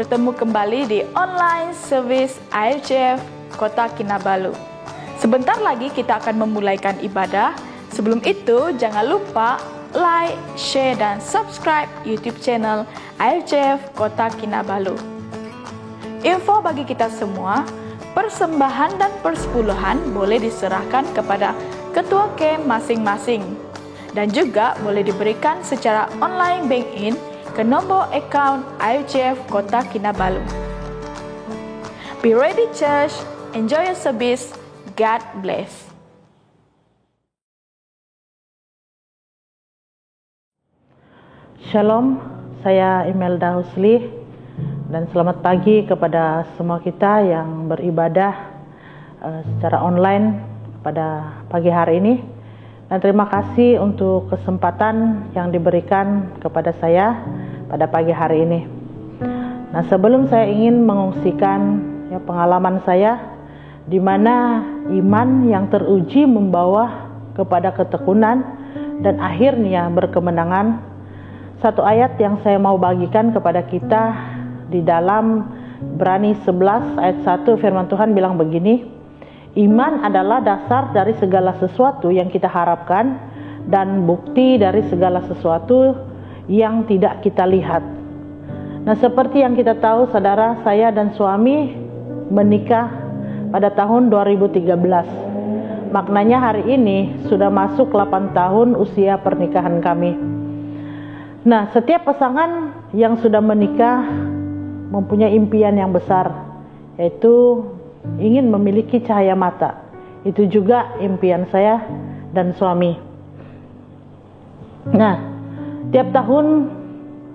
bertemu kembali di online service ILCF Kota Kinabalu. Sebentar lagi kita akan memulaikan ibadah. Sebelum itu, jangan lupa like, share, dan subscribe YouTube channel ILCF Kota Kinabalu. Info bagi kita semua, persembahan dan persepuluhan boleh diserahkan kepada ketua camp masing-masing dan juga boleh diberikan secara online bank-in ke nomor account ILCF Kota Kinabalu. Be ready church, enjoy your service, God bless. Shalom, saya Imelda Husli dan selamat pagi kepada semua kita yang beribadah secara online pada pagi hari ini. Dan terima kasih untuk kesempatan yang diberikan kepada saya pada pagi hari ini. Nah, sebelum saya ingin mengungsikan pengalaman saya di mana iman yang teruji membawa kepada ketekunan dan akhirnya berkemenangan. Satu ayat yang saya mau bagikan kepada kita di dalam Ibrani 11 ayat 1 firman Tuhan bilang begini. Iman adalah dasar dari segala sesuatu yang kita harapkan dan bukti dari segala sesuatu yang tidak kita lihat. Nah, seperti yang kita tahu, saudara, saya dan suami menikah pada tahun 2013. Maknanya hari ini sudah masuk 8 tahun usia pernikahan kami. Nah, setiap pasangan yang sudah menikah mempunyai impian yang besar, yaitu ingin memiliki cahaya mata. Itu juga impian saya dan suami. Nah, tiap tahun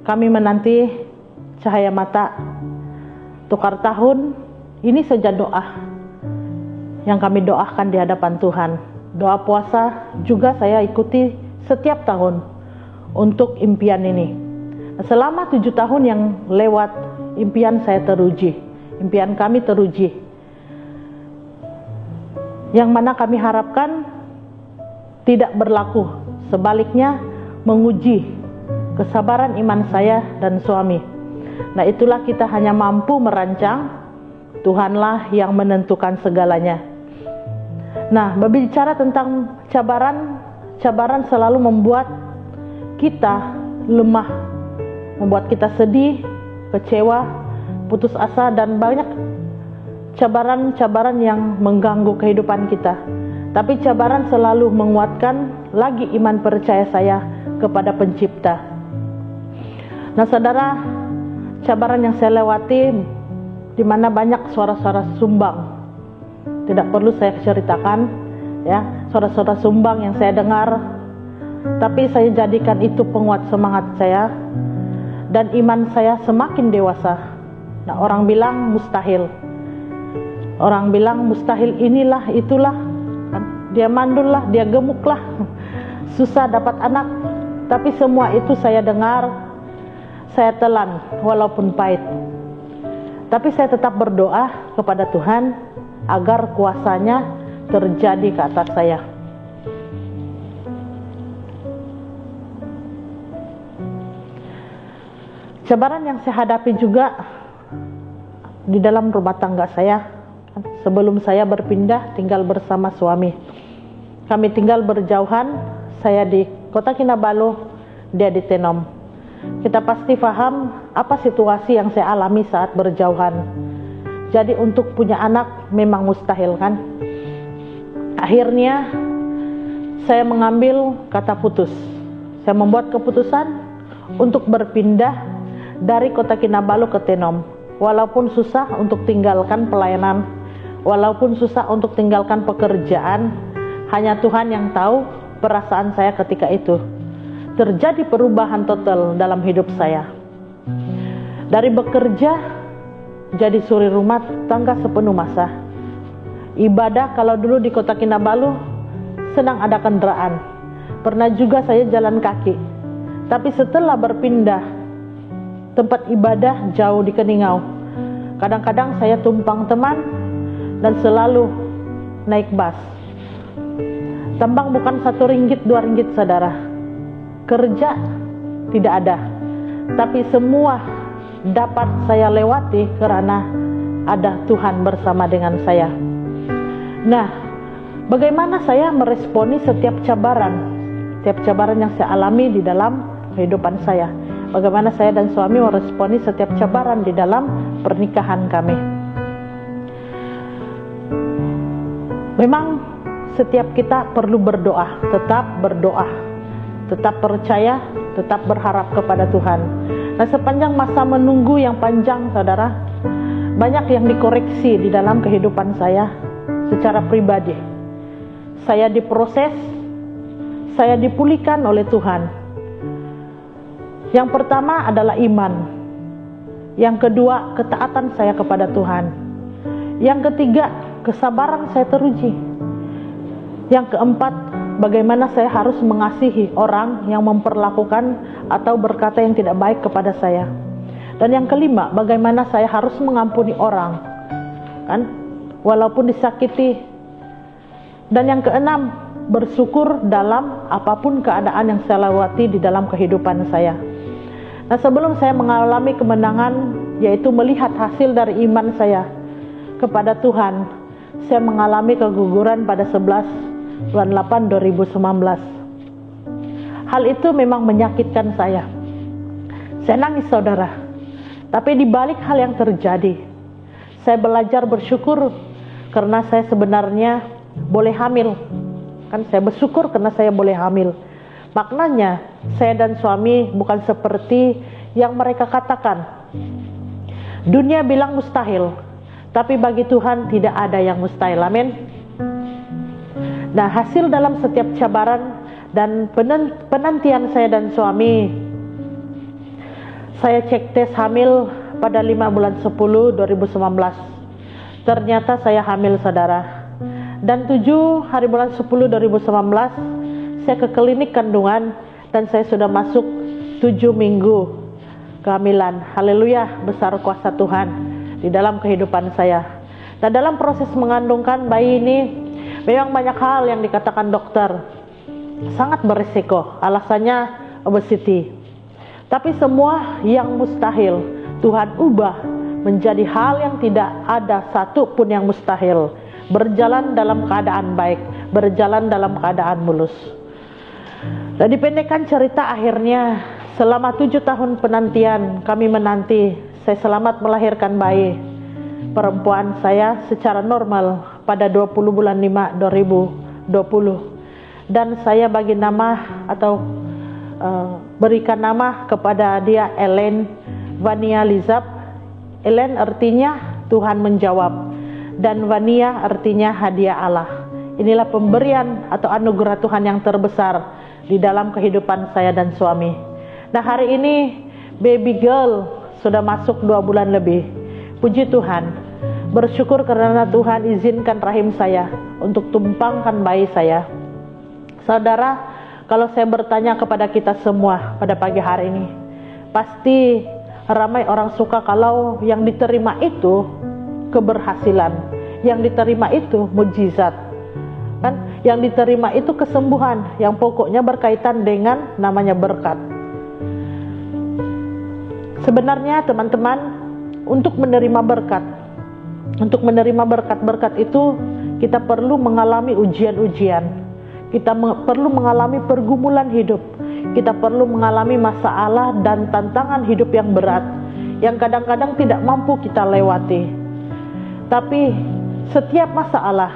kami menanti cahaya mata. Tukar tahun, ini saja doa yang kami doakan di hadapan Tuhan. Doa puasa juga saya ikuti setiap tahun untuk impian ini. Selama 7 tahun yang lewat, impian saya teruji. Impian kami teruji. Yang mana kami harapkan tidak berlaku, sebaliknya menguji kesabaran iman saya dan suami. Nah, itulah kita hanya mampu merancang, Tuhanlah yang menentukan segalanya. Nah, berbicara tentang cabaran selalu membuat kita lemah, membuat kita sedih, kecewa, putus asa, dan banyak cabaran-cabaran yang mengganggu kehidupan kita. Tapi cabaran selalu menguatkan lagi iman percaya saya kepada Pencipta. Nah, saudara, cabaran yang saya lewati di mana banyak suara-suara sumbang. Tidak perlu saya ceritakan suara-suara sumbang yang saya dengar, tapi saya jadikan itu penguat semangat saya dan iman saya semakin dewasa. Nah, orang bilang mustahil. Orang bilang mustahil inilah, itulah. Dia mandul lah, dia gemuk lah. Susah dapat anak. Tapi semua itu saya dengar, saya telan walaupun pahit. Tapi saya tetap berdoa kepada Tuhan agar kuasanya terjadi ke atas saya. Cabaran yang saya hadapi juga di dalam rumah tangga saya. Sebelum saya berpindah tinggal bersama suami, kami tinggal berjauhan. Saya di Kota Kinabalu, dia di Tenom. Kita pasti paham apa situasi yang saya alami saat berjauhan. Jadi untuk punya anak memang mustahil, kan? Akhirnya saya mengambil kata putus. Saya membuat keputusan untuk berpindah dari Kota Kinabalu ke Tenom. Walaupun susah untuk tinggalkan pelayanan, walaupun susah untuk tinggalkan pekerjaan, hanya Tuhan yang tahu perasaan saya ketika itu. Terjadi perubahan total dalam hidup saya. Dari bekerja jadi suri rumah tangga sepenuh masa. Ibadah kalau dulu di Kota Kinabalu senang ada kendaraan. Pernah juga saya jalan kaki. Tapi setelah berpindah tempat ibadah jauh di Keningau, kadang-kadang saya tumpang teman dan selalu naik bus. Tambang bukan 1 ringgit, 2 ringgit, saudara. Kerja tidak ada. Tapi semua dapat saya lewati karena ada Tuhan bersama dengan saya. Nah, bagaimana saya meresponi setiap cabaran yang saya alami di dalam kehidupan saya? Bagaimana saya dan suami meresponi setiap cabaran di dalam pernikahan kami? Memang setiap kita perlu berdoa, tetap percaya, tetap berharap kepada Tuhan. Nah, sepanjang masa menunggu yang panjang, saudara, banyak yang dikoreksi di dalam kehidupan saya secara pribadi. Saya diproses, saya dipulihkan oleh Tuhan. Yang pertama adalah iman. Yang kedua, ketaatan saya kepada Tuhan. Yang ketiga, kesabaran saya teruji. Yang keempat, bagaimana saya harus mengasihi orang yang memperlakukan atau berkata yang tidak baik kepada saya. Dan yang kelima, bagaimana saya harus mengampuni orang, kan, walaupun disakiti. Dan yang keenam, bersyukur dalam apapun keadaan yang saya lewati di dalam kehidupan saya. Nah, sebelum saya mengalami kemenangan, yaitu melihat hasil dari iman saya kepada Tuhan, saya mengalami keguguran pada 11 bulan 8 2019. Hal itu memang menyakitkan saya. Saya nangis, saudara. Tapi di balik hal yang terjadi, saya belajar bersyukur karena saya sebenarnya boleh hamil. Kan saya bersyukur karena saya boleh hamil. Maknanya, saya dan suami bukan seperti yang mereka katakan. Dunia bilang mustahil, tapi bagi Tuhan tidak ada yang mustahil. Amin. Nah, hasil dalam setiap cabaran dan penantian saya dan suami, saya cek tes hamil pada 5 bulan 10 2019. Ternyata saya hamil, saudara. Dan 7 hari bulan 10 2019, saya ke klinik kandungan dan saya sudah masuk 7 minggu kehamilan. Haleluya, besar kuasa Tuhan di dalam kehidupan saya. Nah, dalam proses mengandungkan bayi ini, memang banyak hal yang dikatakan dokter sangat berisiko. Alasannya obesity. Tapi semua yang mustahil Tuhan ubah menjadi hal yang tidak ada satu pun yang mustahil. Berjalan dalam keadaan baik, berjalan dalam keadaan mulus. Dan dipendekkan cerita, akhirnya selama 7 tahun penantian kami menanti, saya selamat melahirkan bayi perempuan saya secara normal pada 20 bulan 5 2020. Dan saya bagi nama atau berikan nama kepada dia Ellen Vania Lizab. Ellen artinya Tuhan menjawab, dan Vania artinya hadiah Allah. Inilah pemberian atau anugerah Tuhan yang terbesar di dalam kehidupan saya dan suami. Nah, hari ini baby girl sudah masuk 2 bulan lebih. Puji Tuhan. Bersyukur karena Tuhan izinkan rahim saya untuk tumpangkan bayi saya. Saudara, kalau saya bertanya kepada kita semua pada pagi hari ini, pasti ramai orang suka kalau yang diterima itu keberhasilan, yang diterima itu mujizat. Kan, yang diterima itu kesembuhan, yang pokoknya berkaitan dengan namanya berkat. Sebenarnya teman-teman, untuk menerima berkat itu kita perlu mengalami ujian-ujian. Kita perlu mengalami pergumulan hidup. Kita perlu mengalami masalah dan tantangan hidup yang berat, yang kadang-kadang tidak mampu kita lewati. Tapi setiap masalah,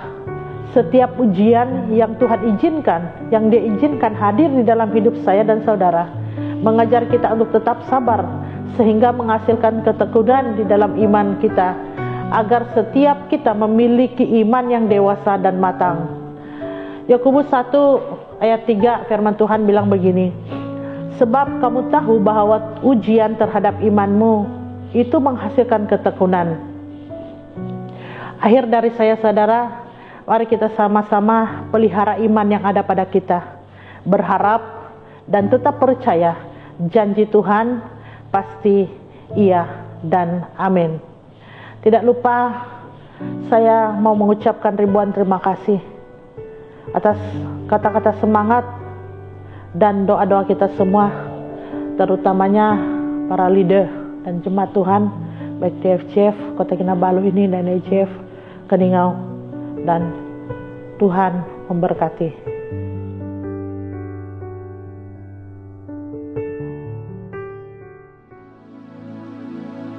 setiap ujian yang Tuhan izinkan, yang Dia izinkan hadir di dalam hidup saya dan saudara, mengajar kita untuk tetap sabar, sehingga menghasilkan ketekunan di dalam iman kita, agar setiap kita memiliki iman yang dewasa dan matang. Yakobus 1 ayat 3 firman Tuhan bilang begini, sebab kamu tahu bahwa ujian terhadap imanmu itu menghasilkan ketekunan. Akhir dari saya, saudara, mari kita sama-sama pelihara iman yang ada pada kita, berharap dan tetap percaya janji Tuhan pasti iya dan amin. Tidak lupa saya mau mengucapkan ribuan terima kasih atas kata-kata semangat dan doa-doa kita semua, terutamanya para leader dan jemaat Tuhan, baik TFCF Kota Kinabalu ini dan ECF Keningau, dan Tuhan memberkati.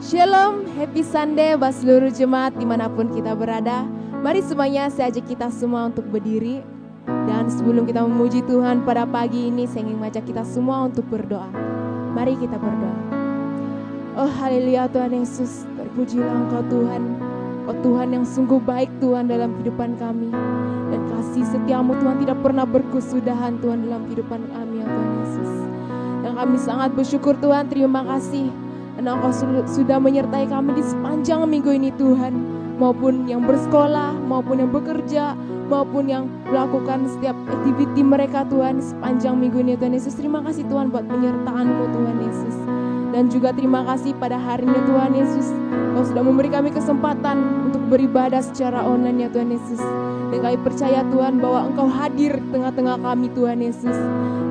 Shalom, happy Sunday buat seluruh jemaat dimanapun kita berada. Mari semuanya saya ajak kita semua untuk berdiri. Dan sebelum kita memuji Tuhan pada pagi ini, saya ingin mengajak kita semua untuk berdoa. Mari kita berdoa. Oh haleluya Tuhan Yesus, terpujilah Engkau Tuhan. Oh Tuhan yang sungguh baik Tuhan dalam kehidupan kami. Dan kasih setiamu Tuhan tidak pernah berkesudahan Tuhan dalam kehidupan kami ya Tuhan Yesus. Dan kami sangat bersyukur Tuhan, terima kasih. Dan Engkau sudah menyertai kami di sepanjang minggu ini Tuhan. Maupun yang bersekolah, maupun yang bekerja, maupun yang melakukan setiap aktiviti mereka Tuhan sepanjang minggu ini Tuhan Yesus. Terima kasih Tuhan buat penyertaan-Mu Tuhan Yesus. Dan juga terima kasih pada hari ini Tuhan Yesus, Kau sudah memberi kami kesempatan untuk beribadah secara online ya Tuhan Yesus. Dan kami percaya Tuhan bahwa Engkau hadir tengah-tengah kami Tuhan Yesus.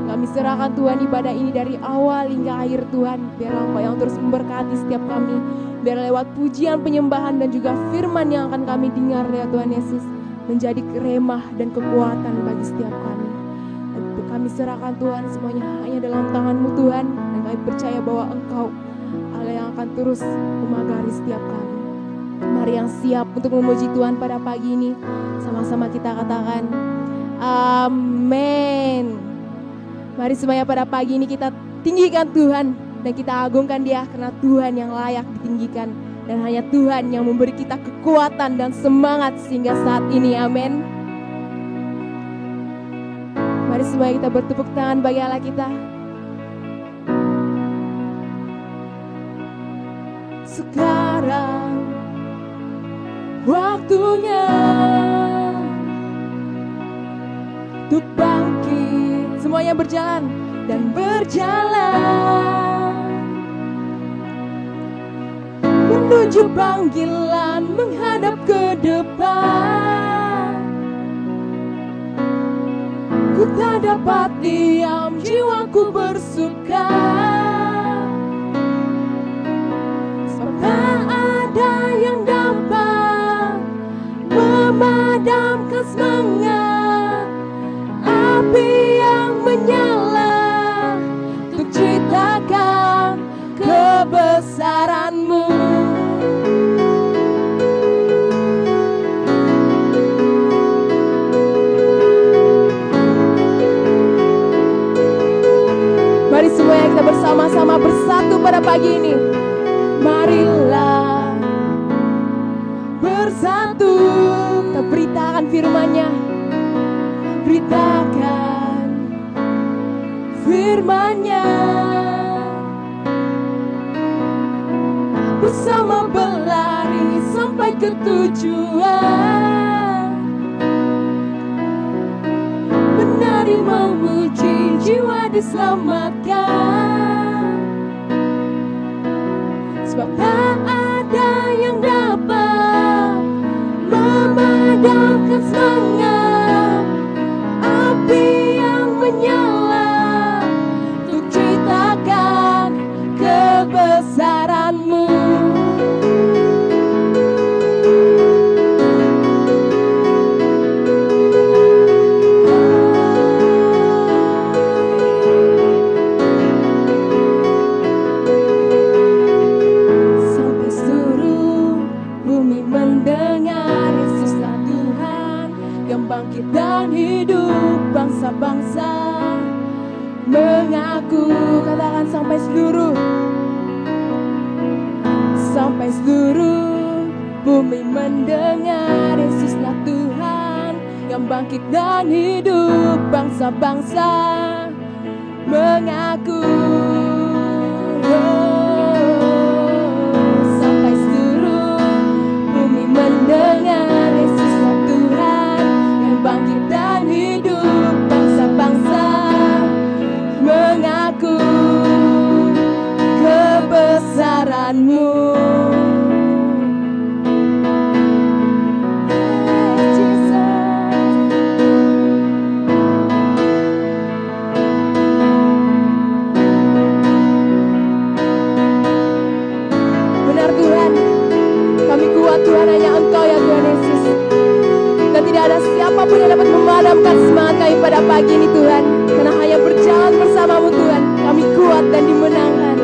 Kami serahkan Tuhan ibadah ini dari awal hingga akhir Tuhan. Biarlah Engkau yang terus memberkati setiap kami. Biar lewat pujian, penyembahan dan juga firman yang akan kami dengar ya Tuhan Yesus, menjadi remah dan kekuatan bagi setiap kami. Dan kami serahkan Tuhan semuanya hanya dalam tangan-Mu Tuhan. Dan kami percaya bahwa Engkau Allah yang akan terus memagari setiap kami. Mari yang siap untuk memuji Tuhan pada pagi ini, sama-sama kita katakan amin. Mari semuanya pada pagi ini kita tinggikan Tuhan dan kita agungkan Dia, karena Tuhan yang layak ditinggikan dan hanya Tuhan yang memberi kita kekuatan dan semangat sehingga saat ini, amin. Mari semuanya kita bertepuk tangan bagi Allah kita. Sekarang waktunya untuk bangkit, semuanya berjalan dan berjalan menuju panggilan, menghadap ke depan. Ku tak dapat diam, jiwaku bersuka, sebab tak ada yang dapat memadamkan semangat api yang menyala untuk ceritakan kebesaran-Mu. Mari semuanya kita bersama-sama bersatu pada pagi ini. Marilah bersatu kita beritakan firman-Nya. Beritakan firman-Nya. Bersama berlari sampai ke tujuan. Menari memuji, jiwa diselamatkan. Sebab tak ada yang dapat memadamkan semangat api yang menyala untuk ceritakan kebesaran-Mu. Sampai seluruh bumi mendengar, Yesuslah Tuhan yang bangkit dan hidup, bangsa-bangsa mengaku. Katakan sampai seluruh bumi mendengar, Yesuslah Tuhan yang bangkit dan hidup, bangsa-bangsa mengaku. Sampai seluruh bumi mendengar, Yesuslah Tuhan yang bangkit dan hidup, bangsa-bangsa mengaku kebesaran-Mu. ada siapapun yang dapat memadamkan semangat kami pada pagi ini Tuhan. Karena hanya berjalan bersamamu Tuhan, kami kuat dan dimenangkan.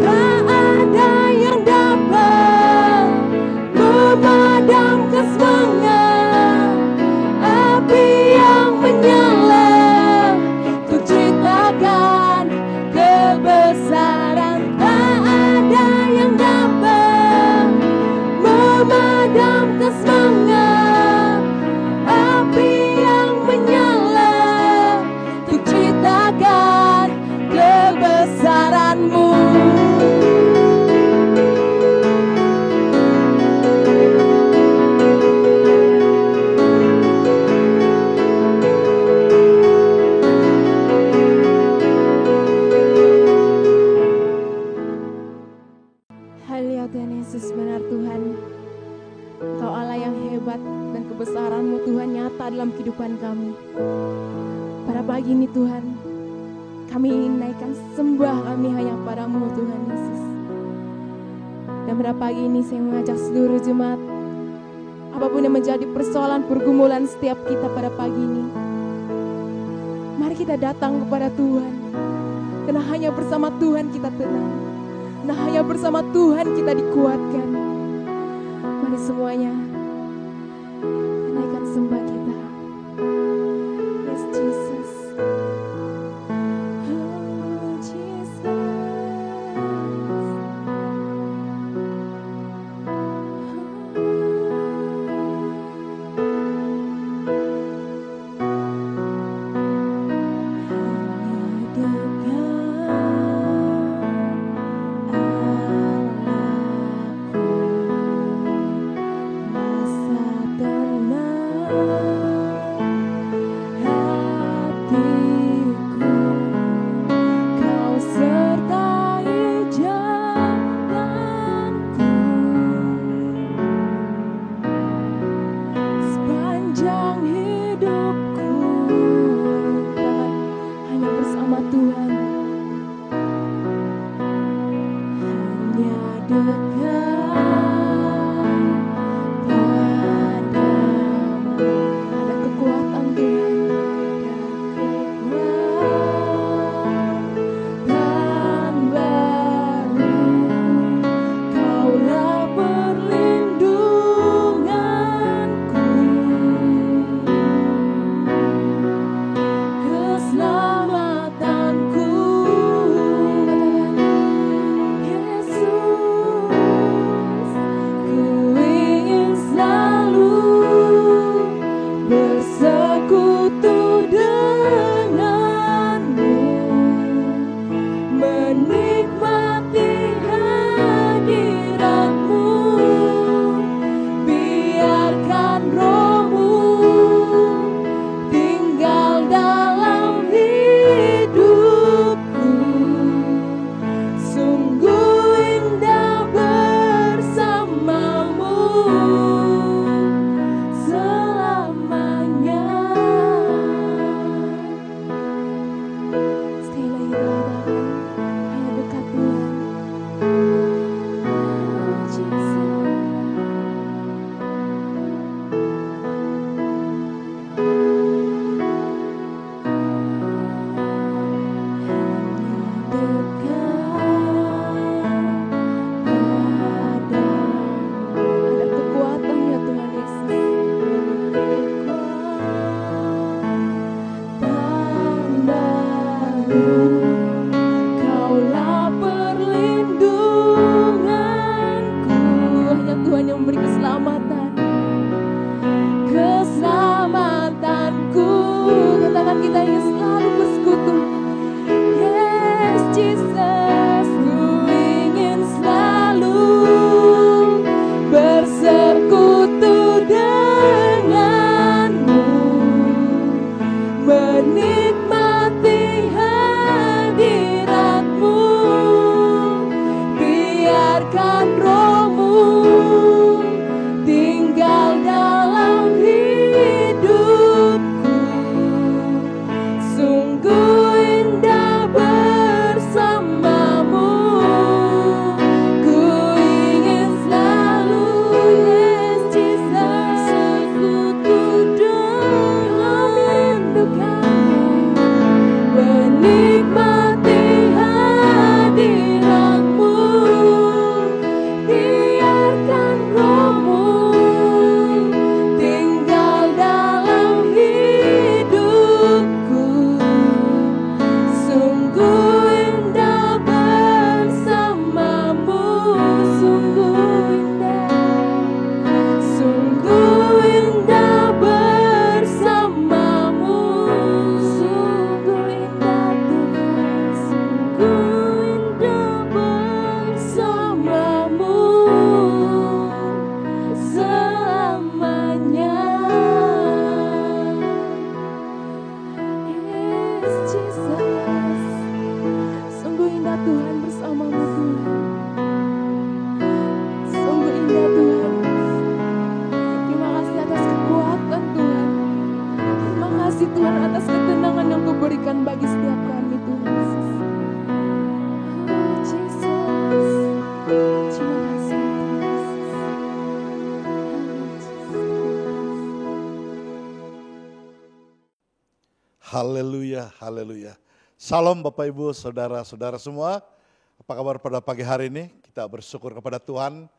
Tak ada yang dapat memadamkan semangat api yang menyala untuk ceritakan kebesaran. Tak ada yang dapat memadamkan semangat api yang menyala untuk ceritakan kebesaran-Mu. Haleluya Tuhan Yesus, benar Tuhan. Engkau Allah yang hebat dan kebesaran-Mu Tuhan nyata dalam kehidupan kami. Pada pagi ini Tuhan, kami ingin naikkan sembah kami hanya padamu Tuhan Yesus. Dan pada pagi ini saya mengajak seluruh jemaat, apapun yang menjadi persoalan pergumulan setiap kita pada pagi ini, mari kita datang kepada Tuhan. Karena hanya bersama Tuhan kita tenang. Nah, hanya bersama Tuhan kita dikuatkan. Mari semuanya naikkan sembah kita. Yes Jesus. Oh Jesus. Hanya dekat Haleluya, haleluya. Salam Bapak Ibu, saudara-saudara semua. Apa kabar pada pagi hari ini? Kita bersyukur kepada Tuhan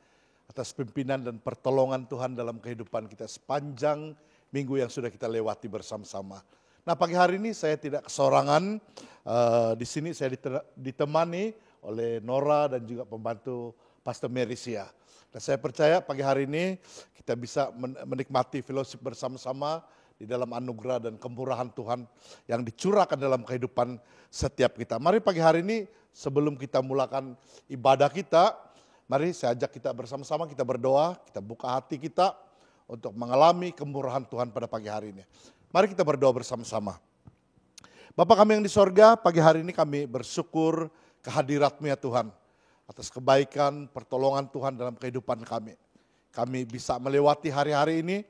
atas pimpinan dan pertolongan Tuhan dalam kehidupan kita sepanjang minggu yang sudah kita lewati bersama-sama. Nah, pagi hari ini saya tidak kesorangan. Di sini saya ditemani oleh Nora dan juga pembantu Pastor Merisia. Dan saya percaya pagi hari ini kita bisa menikmati fellowship bersama-sama di dalam anugerah dan kemurahan Tuhan yang dicurahkan dalam kehidupan setiap kita. Mari pagi hari ini sebelum kita mulakan ibadah kita, mari saya ajak kita bersama-sama kita berdoa, kita buka hati kita untuk mengalami kemurahan Tuhan pada pagi hari ini. Mari kita berdoa bersama-sama. Bapa kami yang di sorga, pagi hari ini kami bersyukur kehadirat-Mu ya Tuhan, atas kebaikan, pertolongan Tuhan dalam kehidupan kami. Kami bisa melewati hari-hari ini,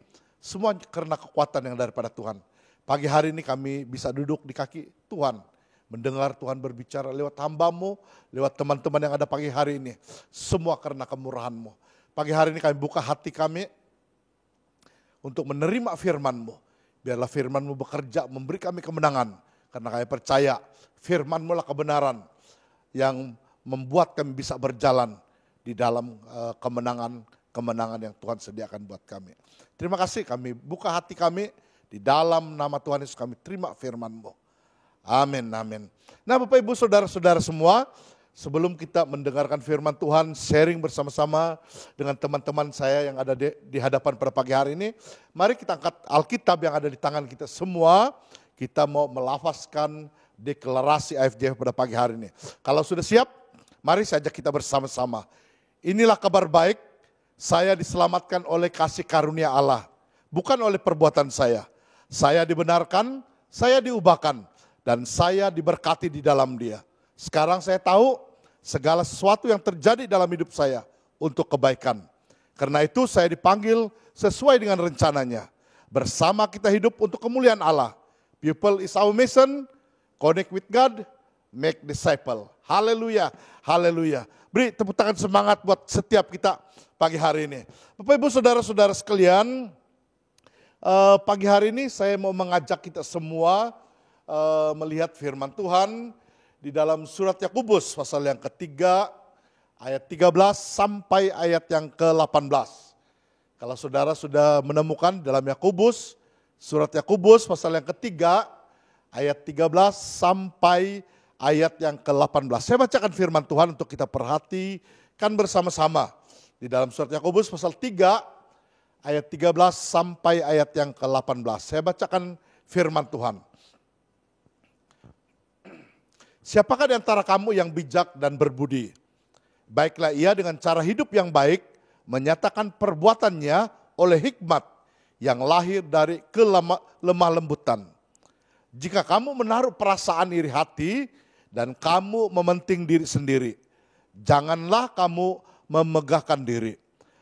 semua karena kekuatan yang daripada Tuhan. Pagi hari ini kami bisa duduk di kaki Tuhan, mendengar Tuhan berbicara lewat hamba-Mu, lewat teman-teman yang ada pagi hari ini. Semua karena kemurahan-Mu. Pagi hari ini kami buka hati kami untuk menerima firman-Mu. Biarlah firman-Mu bekerja, memberi kami kemenangan. Karena kami percaya firman-Mu lah kebenaran yang membuat kami bisa berjalan di dalam kemenangan yang Tuhan sediakan buat kami. Terima kasih, kami buka hati kami di dalam nama Tuhan Yesus, kami terima firman-Mu. Amin, amin. Nah Bapak Ibu saudara-saudara semua, sebelum kita mendengarkan firman Tuhan, sharing bersama-sama dengan teman-teman saya yang ada di hadapan pada pagi hari ini, mari kita angkat Alkitab yang ada di tangan kita semua, kita mau melafazkan deklarasi AFJF pada pagi hari ini. Kalau sudah siap, mari saja kita bersama-sama. Inilah kabar baik, saya diselamatkan oleh kasih karunia Allah, bukan oleh perbuatan saya. Saya dibenarkan, saya diubahkan, dan saya diberkati di dalam Dia. Sekarang saya tahu segala sesuatu yang terjadi dalam hidup saya untuk kebaikan. Karena itu saya dipanggil sesuai dengan rencananya. Bersama kita hidup untuk kemuliaan Allah. People is our mission, connect with God, make disciple. Haleluya, haleluya. Beri tepuk tangan semangat buat setiap kita pagi hari ini. Bapak Ibu saudara-saudara sekalian, pagi hari ini saya mau mengajak kita semua melihat firman Tuhan di dalam surat Yakobus pasal yang ketiga ayat 13 sampai ayat yang ke-18. Kalau saudara sudah menemukan dalam Yakobus, surat Yakobus pasal yang ketiga ayat 13 sampai ayat yang ke-18. Saya bacakan firman Tuhan untuk kita perhatikan bersama-sama. Di dalam surat Yakobus pasal 3 ayat 13 sampai ayat yang ke-18. Saya bacakan firman Tuhan. Siapakah di antara kamu yang bijak dan berbudi? Baiklah ia dengan cara hidup yang baik, menyatakan perbuatannya oleh hikmat yang lahir dari kelemah lembutan. Jika kamu menaruh perasaan iri hati dan kamu mementing diri sendiri, janganlah kamu memegahkan diri,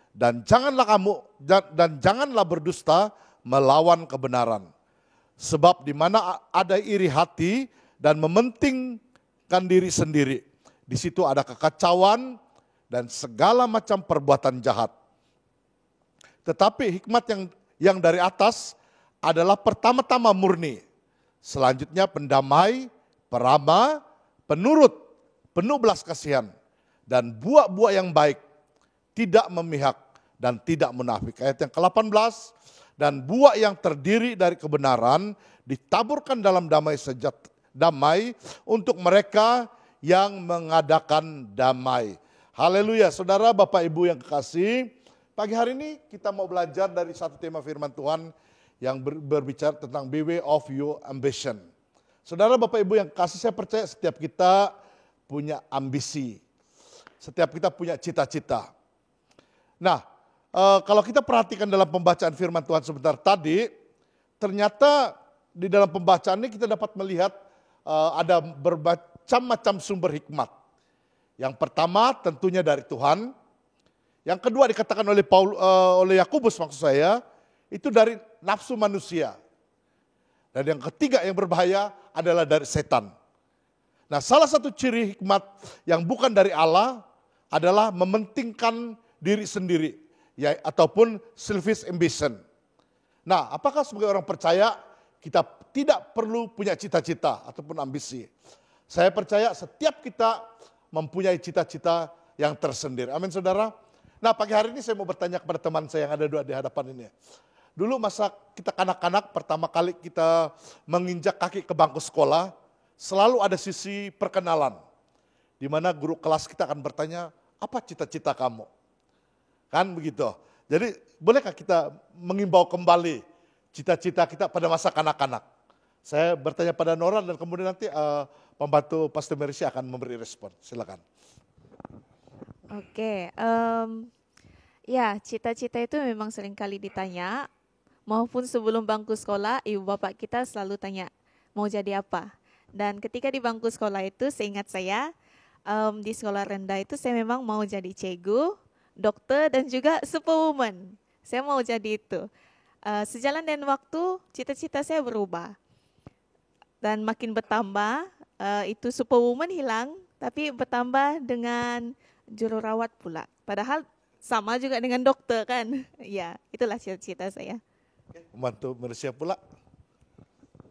dan janganlah berdusta melawan kebenaran. Sebab di mana ada iri hati dan mementingkan diri sendiri, di situ ada kekacauan dan segala macam perbuatan jahat. Tetapi hikmat yang dari atas adalah pertama-tama murni, selanjutnya pendamai, peramah, penurut, penuh belas kasihan, dan buah-buah yang baik, tidak memihak dan tidak munafik. Ayat yang ke-18, dan buah yang terdiri dari kebenaran ditaburkan dalam damai untuk mereka yang mengadakan damai. Haleluya, saudara, Bapak Ibu yang kekasih, pagi hari ini kita mau belajar dari satu tema firman Tuhan yang berbicara tentang beware of your ambition. Saudara, Bapak Ibu yang kekasih, saya percaya setiap kita punya ambisi. Setiap kita punya cita-cita. Nah, kalau kita perhatikan dalam pembacaan firman Tuhan sebentar tadi, ternyata di dalam pembacaan ini kita dapat melihat ada bermacam-macam sumber hikmat. Yang pertama tentunya dari Tuhan. Yang kedua dikatakan oleh Yakobus maksud saya, itu dari nafsu manusia. Dan yang ketiga yang berbahaya adalah dari setan. Nah, salah satu ciri hikmat yang bukan dari Allah adalah mementingkan diri sendiri, ya, ataupun selfish ambition. Nah, apakah sebagai orang percaya kita tidak perlu punya cita-cita ataupun ambisi. Saya percaya setiap kita mempunyai cita-cita yang tersendiri. Amin saudara. Nah pagi hari ini saya mau bertanya kepada teman saya yang ada di hadapan ini. Dulu masa kita kanak-kanak pertama kali kita menginjak kaki ke bangku sekolah, selalu ada sisi perkenalan. Di mana guru kelas kita akan bertanya, apa cita-cita kamu? Kan begitu. Jadi bolehkah kita mengimbau kembali cita-cita kita pada masa kanak-kanak? Saya bertanya pada Nora dan kemudian nanti pembantu Pastor Mercy akan memberi respon. Silakan. Oke, ya cita-cita itu memang seringkali ditanya, maupun sebelum bangku sekolah, ibu bapak kita selalu tanya mau jadi apa. Dan ketika di bangku sekolah itu, seingat saya di sekolah rendah itu saya memang mau jadi cikgu, dokter dan juga superwoman. Saya mau jadi itu. Sejalan dengan waktu, cita-cita saya berubah dan makin bertambah. Itu superwoman hilang, tapi bertambah dengan jururawat pula. Padahal sama juga dengan dokter kan. Ya, itulah cita-cita saya. Pembantu Mercy pula.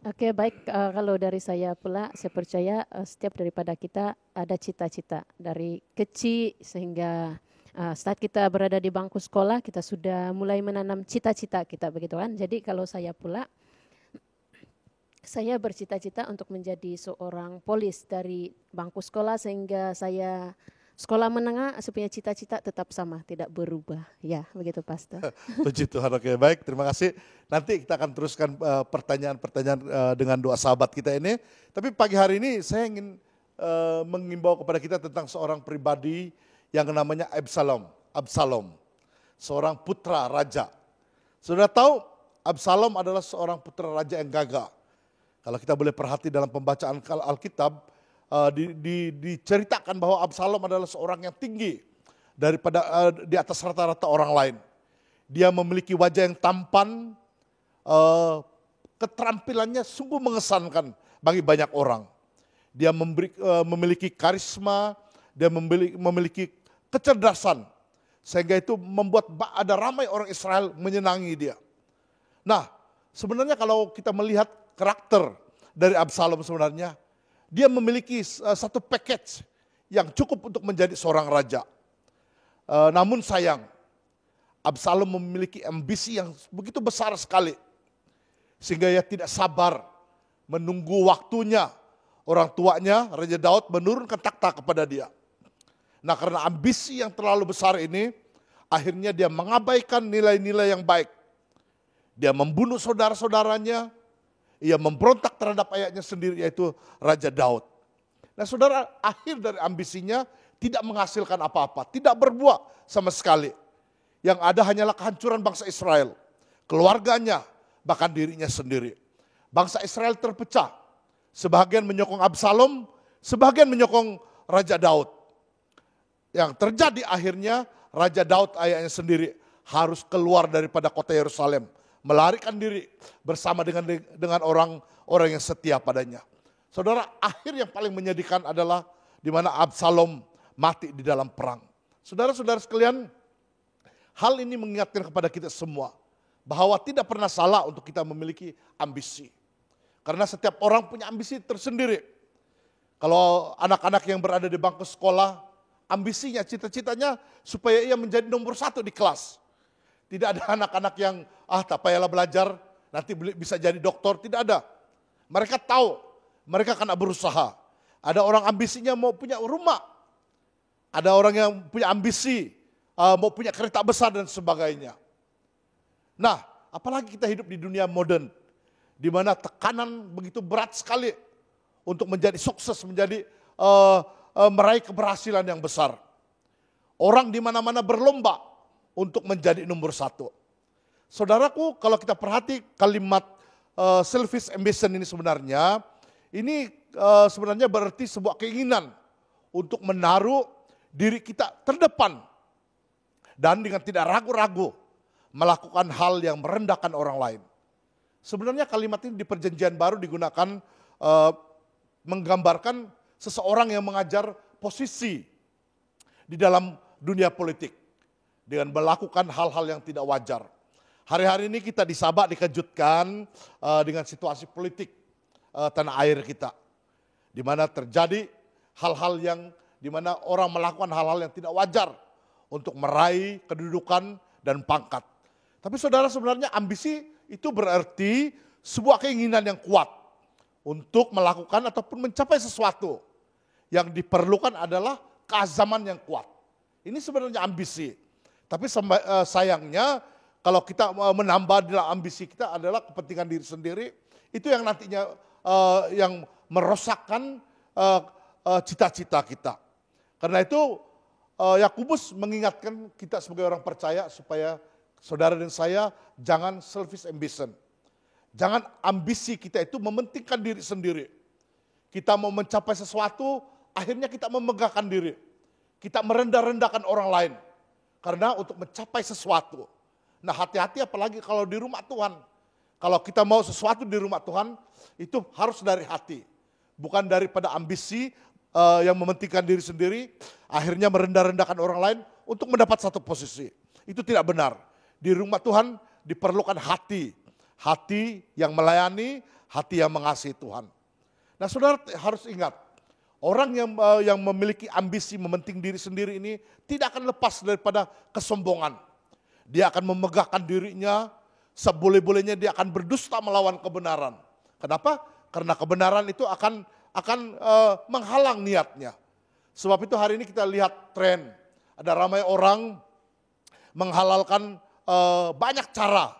Oke, baik. Kalau dari saya pula, saya percaya setiap daripada kita ada cita-cita. Dari kecil sehingga saat kita berada di bangku sekolah, kita sudah mulai menanam cita-cita kita, begitu kan. Jadi kalau saya pula, saya bercita-cita untuk menjadi seorang polis dari bangku sekolah sehingga saya sekolah menengah, saya punya cita-cita tetap sama, tidak berubah. Ya, begitu Pastor. Puji Tuhan, oke baik, terima kasih. Nanti kita akan teruskan pertanyaan-pertanyaan dengan doa sahabat kita ini. Tapi pagi hari ini saya ingin mengimbau kepada kita tentang seorang pribadi yang namanya Absalom, seorang putra raja. Sudah tahu Absalom adalah seorang putra raja yang gagah. Kalau kita boleh perhati dalam pembacaan Alkitab, diceritakan bahwa Absalom adalah seorang yang tinggi daripada di atas rata-rata orang lain. Dia memiliki wajah yang tampan, keterampilannya sungguh mengesankan bagi banyak orang. Dia memiliki karisma, dia memiliki kecerdasan, sehingga itu membuat ada ramai orang Israel menyenangi dia. Nah, sebenarnya kalau kita melihat karakter dari Absalom sebenarnya, dia memiliki satu package yang cukup untuk menjadi seorang raja. Namun sayang, Absalom memiliki ambisi yang begitu besar sekali, sehingga ia tidak sabar menunggu waktunya orang tuanya, Raja Daud, menurunkan takhta kepada dia. Nah karena ambisi yang terlalu besar ini, akhirnya dia mengabaikan nilai-nilai yang baik. Dia membunuh saudara-saudaranya, ia memberontak terhadap ayahnya sendiri yaitu Raja Daud. Nah saudara, akhir dari ambisinya tidak menghasilkan apa-apa, tidak berbuah sama sekali. Yang ada hanyalah kehancuran bangsa Israel, keluarganya, bahkan dirinya sendiri. Bangsa Israel terpecah, sebagian menyokong Absalom, sebagian menyokong Raja Daud. Yang terjadi akhirnya Raja Daud ayahnya sendiri harus keluar daripada kota Yerusalem, melarikan diri bersama dengan orang-orang yang setia padanya. Saudara, akhir yang paling menyedihkan adalah di mana Absalom mati di dalam perang. Saudara-saudara sekalian, hal ini mengingatkan kepada kita semua bahwa tidak pernah salah untuk kita memiliki ambisi. Karena setiap orang punya ambisi tersendiri. Kalau anak-anak yang berada di bangku sekolah, ambisinya, cita-citanya supaya ia menjadi nomor 1 di kelas. Tidak ada anak-anak yang tak payahlah belajar, nanti bisa jadi dokter, tidak ada. Mereka tahu, mereka akan berusaha. Ada orang ambisinya mau punya rumah. Ada orang yang punya ambisi, mau punya kereta besar dan sebagainya. Nah, apalagi kita hidup di dunia modern, di mana tekanan begitu berat sekali untuk menjadi sukses, menjadi meraih keberhasilan yang besar. Orang di mana-mana berlomba untuk menjadi nomor 1. Saudaraku, kalau kita perhati kalimat selfish ambition ini sebenarnya berarti sebuah keinginan untuk menaruh diri kita terdepan dan dengan tidak ragu-ragu melakukan hal yang merendahkan orang lain. Sebenarnya kalimat ini di Perjanjian Baru digunakan menggambarkan seseorang yang mengajar posisi di dalam dunia politik dengan melakukan hal-hal yang tidak wajar. Hari-hari ini kita di Sabah dikejutkan dengan situasi politik tanah air kita. Di mana terjadi hal-hal yang di mana orang melakukan hal-hal yang tidak wajar untuk meraih kedudukan dan pangkat. Tapi saudara, sebenarnya ambisi itu berarti sebuah keinginan yang kuat untuk melakukan ataupun mencapai sesuatu. Yang diperlukan adalah keazaman yang kuat. Ini sebenarnya ambisi. Tapi sayangnya kalau kita menambah dalam ambisi kita adalah kepentingan diri sendiri, itu yang nantinya yang merosakkan cita-cita kita. Karena itu Yakobus mengingatkan kita sebagai orang percaya supaya saudara dan saya jangan selfish ambition. Jangan ambisi kita itu mementingkan diri sendiri. Kita mau mencapai sesuatu, akhirnya kita memegahkan diri. Kita merendah-rendahkan orang lain. Karena untuk mencapai sesuatu. Nah, hati-hati apalagi kalau di rumah Tuhan. Kalau kita mau sesuatu di rumah Tuhan, itu harus dari hati. Bukan daripada ambisi yang mementingkan diri sendiri, akhirnya merendah-rendahkan orang lain untuk mendapat satu posisi. Itu tidak benar. Di rumah Tuhan diperlukan hati. Hati yang melayani, hati yang mengasihi Tuhan. Nah, saudara harus ingat, orang yang memiliki ambisi mementing diri sendiri ini tidak akan lepas daripada kesombongan. Dia akan memegahkan dirinya, seboleh-bolehnya dia akan berdusta melawan kebenaran. Kenapa? Karena kebenaran itu akan menghalang niatnya. Sebab itu hari ini kita lihat tren, ada ramai orang menghalalkan banyak cara,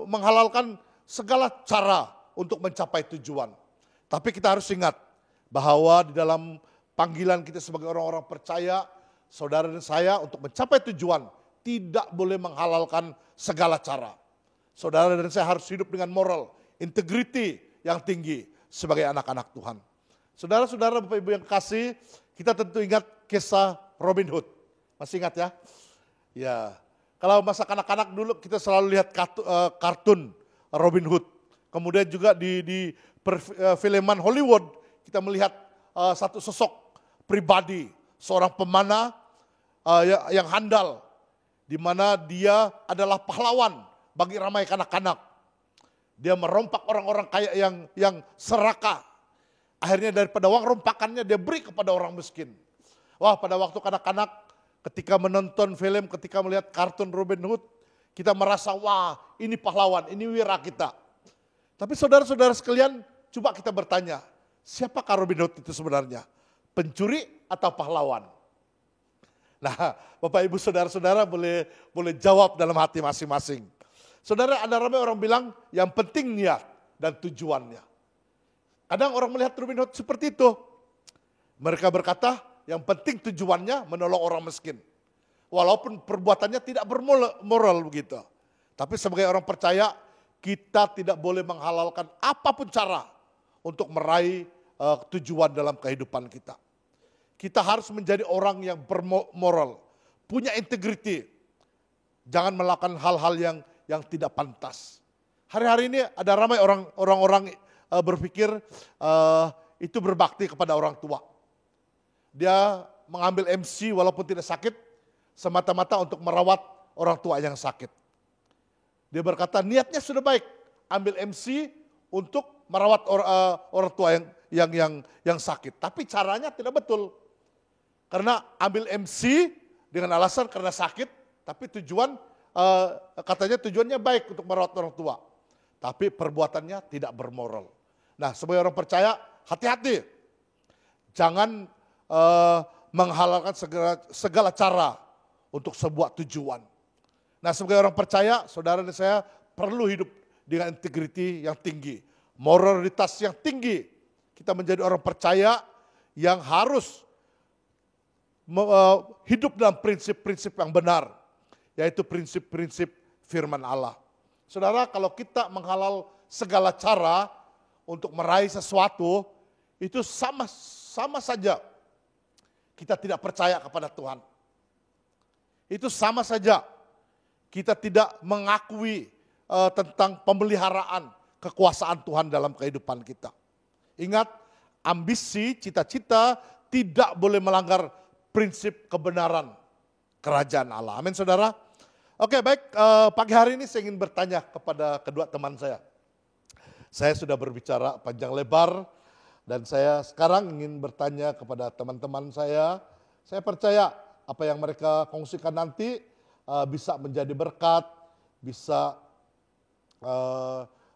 menghalalkan segala cara untuk mencapai tujuan. Tapi kita harus ingat bahwa di dalam panggilan kita sebagai orang-orang percaya, saudara dan saya untuk mencapai tujuan tidak boleh menghalalkan segala cara. Saudara dan saya harus hidup dengan moral, integriti yang tinggi sebagai anak-anak Tuhan. Saudara-saudara, Bapak Ibu yang kasih, kita tentu ingat kisah Robin Hood. Masih ingat ya? Ya, kalau masa kanak-kanak dulu kita selalu lihat kartun Robin Hood. Kemudian juga di perfilman Hollywood kita melihat satu sosok pribadi, seorang pemanah yang handal, di mana dia adalah pahlawan bagi ramai kanak-kanak. Dia merompak orang-orang kaya yang serakah. Akhirnya daripada uang rompakannya dia beri kepada orang miskin. Wah, pada waktu kanak-kanak ketika menonton film, ketika melihat kartun Robin Hood, kita merasa wah ini pahlawan, ini wira kita. Tapi saudara-saudara sekalian, coba kita bertanya, siapakah Robin Hood itu sebenarnya? Pencuri atau pahlawan? Nah, Bapak Ibu saudara-saudara boleh jawab dalam hati masing-masing. Saudara, ada ramai orang bilang yang penting niat dan tujuannya. Kadang orang melihat Robin Hood seperti itu. Mereka berkata yang penting tujuannya menolong orang miskin. Walaupun perbuatannya tidak bermoral begitu. Tapi sebagai orang percaya, kita tidak boleh menghalalkan apapun cara untuk meraih tujuan dalam kehidupan kita. Kita harus menjadi orang yang bermoral, punya integriti. Jangan melakukan hal-hal yang tidak pantas. Hari-hari ini ada ramai orang-orang berpikir itu berbakti kepada orang tua. Dia mengambil MC walaupun tidak sakit, semata-mata untuk merawat orang tua yang sakit. Dia berkata niatnya sudah baik, ambil MC untuk merawat orang tua yang sakit. Tapi caranya tidak betul. Karena ambil MC dengan alasan karena sakit, tapi katanya tujuannya baik untuk merawat orang tua. Tapi perbuatannya tidak bermoral. Nah, sebagai orang percaya, hati-hati. Jangan menghalalkan segala cara untuk sebuah tujuan. Nah, sebagai orang percaya, saudara dan saya perlu hidup dengan integriti yang tinggi, moralitas yang tinggi. Kita menjadi orang percaya yang harus hidup dalam prinsip-prinsip yang benar, yaitu prinsip-prinsip firman Allah. Saudara, kalau kita menghalal segala cara untuk meraih sesuatu, itu sama saja kita tidak percaya kepada Tuhan. Itu sama saja kita tidak mengakui tentang pemeliharaan kekuasaan Tuhan dalam kehidupan kita. Ingat, ambisi, cita-cita tidak boleh melanggar prinsip kebenaran kerajaan Allah. Amin saudara. Oke, baik. Pagi hari ini saya ingin bertanya kepada kedua teman saya. Saya sudah berbicara panjang lebar dan saya sekarang ingin bertanya kepada teman-teman saya. Saya percaya apa yang mereka kongsikan nanti bisa menjadi berkat, bisa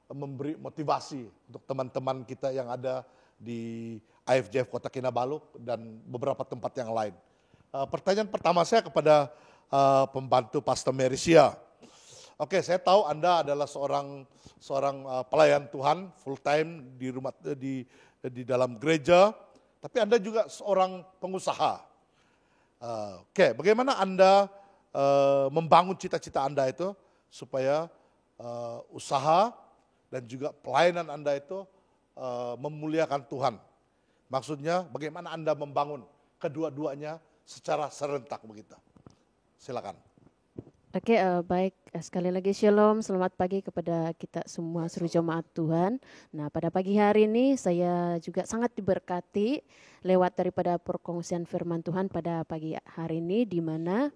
memberi motivasi untuk teman-teman kita yang ada di IFJF Kota Kinabalu dan beberapa tempat yang lain. Pertanyaan pertama saya kepada pembantu Pastor Merisia. Oke, saya tahu Anda adalah seorang pelayan Tuhan full time di rumah di dalam gereja, tapi Anda juga seorang pengusaha. Oke, bagaimana Anda membangun cita-cita Anda itu supaya usaha dan juga pelayanan Anda itu memuliakan Tuhan. Maksudnya bagaimana Anda membangun kedua-duanya secara serentak begitu. Silakan. Oke, baik. Sekali lagi shalom, selamat pagi kepada kita semua seluruh jemaat Tuhan. Nah, pada pagi hari ini saya juga sangat diberkati lewat daripada perkongsian firman Tuhan pada pagi hari ini, di mana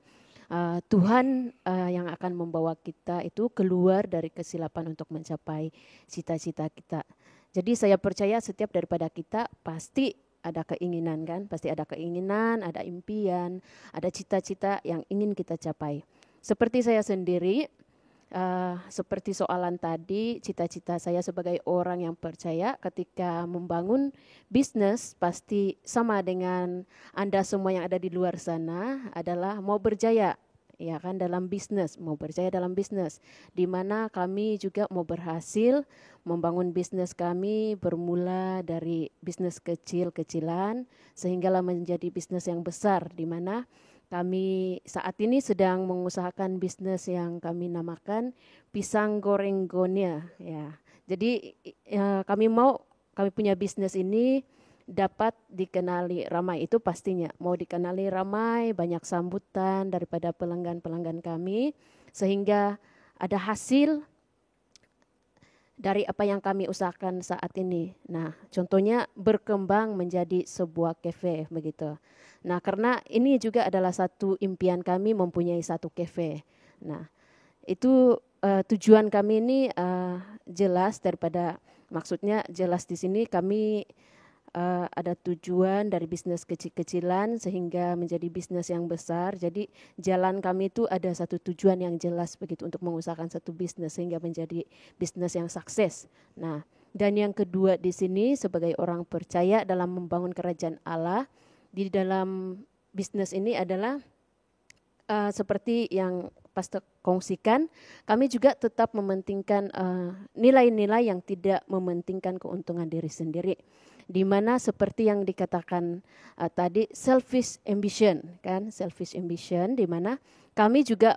Tuhan yang akan membawa kita itu keluar dari kesilapan untuk mencapai cita-cita kita. Jadi saya percaya setiap daripada kita pasti ada keinginan kan, pasti ada keinginan, ada impian, ada cita-cita yang ingin kita capai. Seperti saya sendiri, seperti soalan tadi, cita-cita saya sebagai orang yang percaya ketika membangun bisnis pasti sama dengan Anda semua yang ada di luar sana adalah mau berjaya. Ya kan, dalam bisnis, mau berjaya dalam bisnis, di mana kami juga mau berhasil membangun bisnis kami bermula dari bisnis kecil-kecilan sehinggalah menjadi bisnis yang besar, di mana kami saat ini sedang mengusahakan bisnis yang kami namakan pisang goreng Gonia. Ya, jadi kami punya bisnis ini dapat dikenali ramai, itu pastinya mau dikenali ramai, banyak sambutan daripada pelanggan-pelanggan kami sehingga ada hasil dari apa yang kami usahakan saat ini. Nah, contohnya berkembang menjadi sebuah cafe begitu. Nah, karena ini juga adalah satu impian kami mempunyai satu cafe. Nah, itu tujuan kami ini jelas daripada, maksudnya jelas di sini kami ada tujuan dari bisnis kecil-kecilan sehingga menjadi bisnis yang besar. Jadi jalan kami itu ada satu tujuan yang jelas begitu untuk mengusahakan satu bisnis sehingga menjadi bisnis yang sukses. Nah, dan yang kedua di sini sebagai orang percaya dalam membangun kerajaan Allah, di dalam bisnis ini adalah seperti yang Pastor kongsikan, kami juga tetap mementingkan nilai-nilai yang tidak mementingkan keuntungan diri sendiri. Di mana seperti yang dikatakan tadi, selfish ambition, kan, selfish ambition, di mana kami juga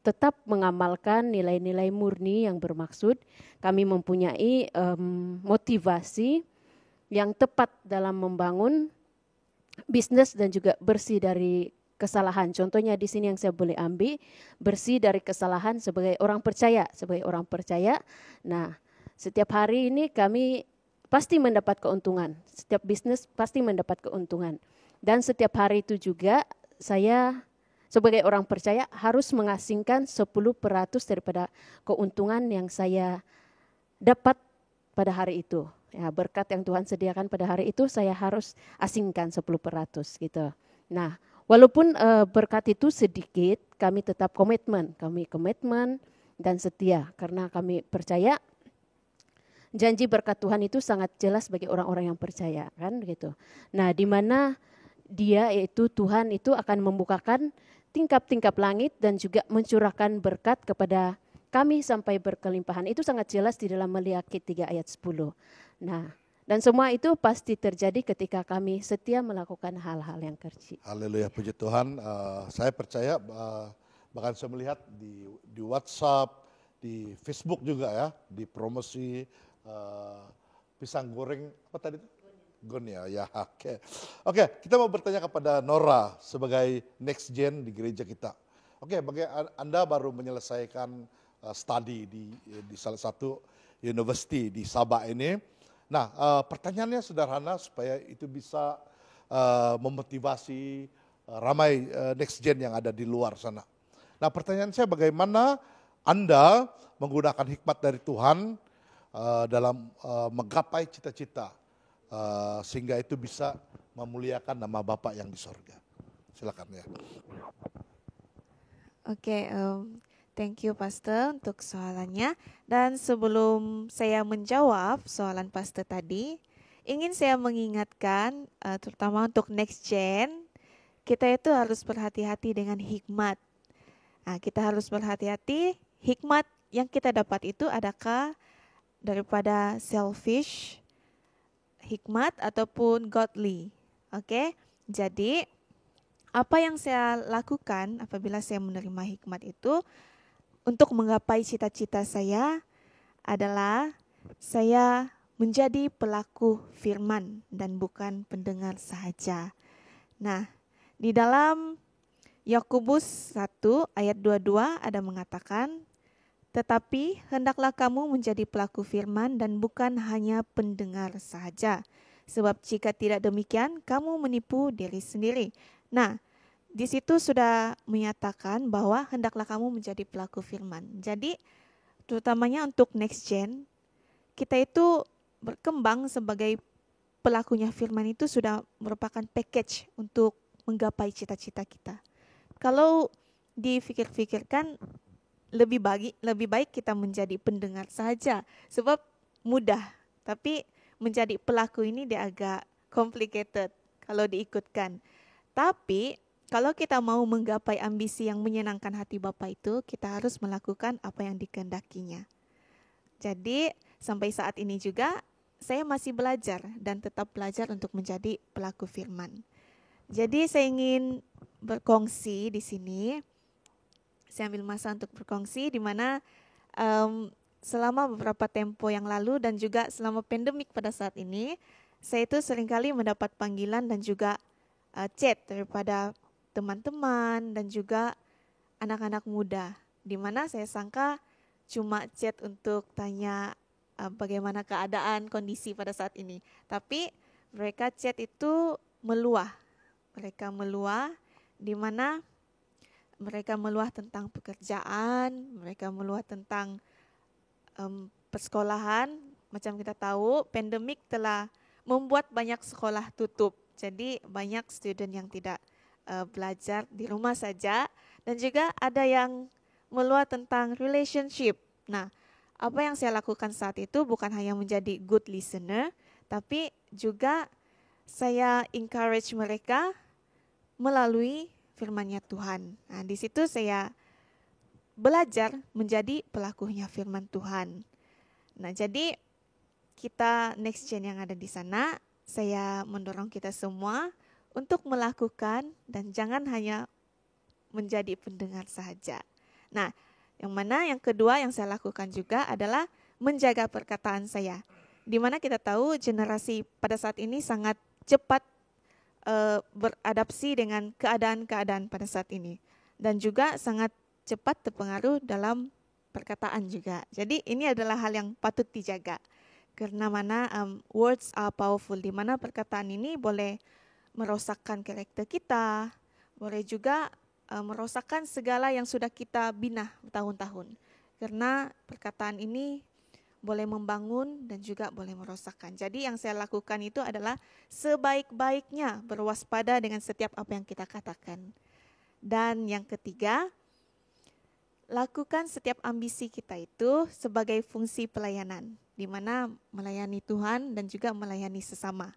tetap mengamalkan nilai-nilai murni yang bermaksud kami mempunyai motivasi yang tepat dalam membangun bisnis dan juga bersih dari kesalahan. Contohnya di sini yang saya boleh ambil, bersih dari kesalahan sebagai orang percaya, Nah, setiap hari ini kami pasti mendapat keuntungan. Setiap bisnis pasti mendapat keuntungan. Dan setiap hari itu juga saya sebagai orang percaya harus mengasingkan 10% daripada keuntungan yang saya dapat pada hari itu. Ya, berkat yang Tuhan sediakan pada hari itu saya harus asingkan 10% gitu. Nah, walaupun berkat itu sedikit, kami tetap komitmen dan setia karena kami percaya janji berkat Tuhan itu sangat jelas bagi orang-orang yang percaya, kan gitu. Nah, di mana Dia yaitu Tuhan itu akan membukakan tingkap-tingkap langit dan juga mencurahkan berkat kepada kami sampai berkelimpahan. Itu sangat jelas di dalam Maliakit 3 ayat 10. Nah, dan semua itu pasti terjadi ketika kami setia melakukan hal-hal yang kecil. Haleluya, puji Tuhan. Saya percaya bahkan saya melihat di WhatsApp, di Facebook juga ya, di promosi pisang goreng apa tadi itu? Gonia, ya. Oke, kita mau bertanya kepada Nora sebagai next gen di gereja kita. Oke, bagi Anda baru menyelesaikan studi di salah satu university di Sabah ini. Nah, pertanyaannya sederhana supaya itu bisa memotivasi ramai next gen yang ada di luar sana. Nah pertanyaan saya bagaimana Anda menggunakan hikmat dari Tuhan dalam menggapai cita-cita sehingga itu bisa memuliakan nama Bapa yang di sorga. Silakan ya. Oke, thank you Pastor untuk soalannya. Dan sebelum saya menjawab soalan Pastor tadi, ingin saya mengingatkan terutama untuk next gen, kita itu harus berhati-hati dengan hikmat. Nah, kita harus berhati-hati, hikmat yang kita dapat itu adakah daripada selfish, hikmat ataupun godly. Oke, jadi apa yang saya lakukan apabila saya menerima hikmat itu untuk menggapai cita-cita saya adalah saya menjadi pelaku firman dan bukan pendengar sahaja. Nah, di dalam Yakobus 1 ayat 22 ada mengatakan, tetapi hendaklah kamu menjadi pelaku firman dan bukan hanya pendengar sahaja. Sebab jika tidak demikian, kamu menipu diri sendiri. Nah, di situ sudah menyatakan bahwa hendaklah kamu menjadi pelaku firman. Jadi, terutamanya untuk next gen, kita itu berkembang sebagai pelakunya firman itu sudah merupakan package untuk menggapai cita-cita kita. Kalau difikir-fikirkan, lebih baik kita menjadi pendengar saja, sebab mudah. Tapi menjadi pelaku ini dia agak complicated kalau diikutkan. Tapi kalau kita mau menggapai ambisi yang menyenangkan hati Bapa itu, kita harus melakukan apa yang dikehendakinya. Jadi sampai saat ini juga saya masih belajar dan tetap belajar untuk menjadi pelaku firman. Jadi saya ingin berkongsi di sini. Saya ambil masa untuk berkongsi di mana selama beberapa tempo yang lalu dan juga selama pandemik pada saat ini, saya itu seringkali mendapat panggilan dan juga chat daripada teman-teman dan juga anak-anak muda, di mana saya sangka cuma chat untuk tanya bagaimana keadaan, kondisi pada saat ini. Tapi mereka chat itu meluah. Mereka meluah di mana mereka meluah tentang pekerjaan, mereka meluah tentang persekolahan. Macam kita tahu, pandemik telah membuat banyak sekolah tutup. Jadi banyak student yang tidak belajar di rumah saja, dan juga ada yang meluah tentang relationship. Nah, apa yang saya lakukan saat itu bukan hanya menjadi good listener, tapi juga saya encourage mereka melalui firman-Nya Tuhan. Nah, di situ saya belajar menjadi pelakunya firman Tuhan. Nah, jadi kita next gen yang ada di sana, saya mendorong kita semua untuk melakukan dan jangan hanya menjadi pendengar saja. Nah, yang kedua yang saya lakukan juga adalah menjaga perkataan saya. Di mana kita tahu generasi pada saat ini sangat cepat beradaptasi dengan keadaan-keadaan pada saat ini. Dan juga sangat cepat terpengaruh dalam perkataan juga. Jadi ini adalah hal yang patut dijaga. Karena words are powerful, di mana perkataan ini boleh merosakkan karakter kita, boleh juga merosakkan segala yang sudah kita bina bertahun-tahun. Karena perkataan ini boleh membangun dan juga boleh merosakkan. Jadi yang saya lakukan itu adalah sebaik-baiknya berwaspada dengan setiap apa yang kita katakan. Dan yang ketiga, lakukan setiap ambisi kita itu sebagai fungsi pelayanan, di mana melayani Tuhan dan juga melayani sesama,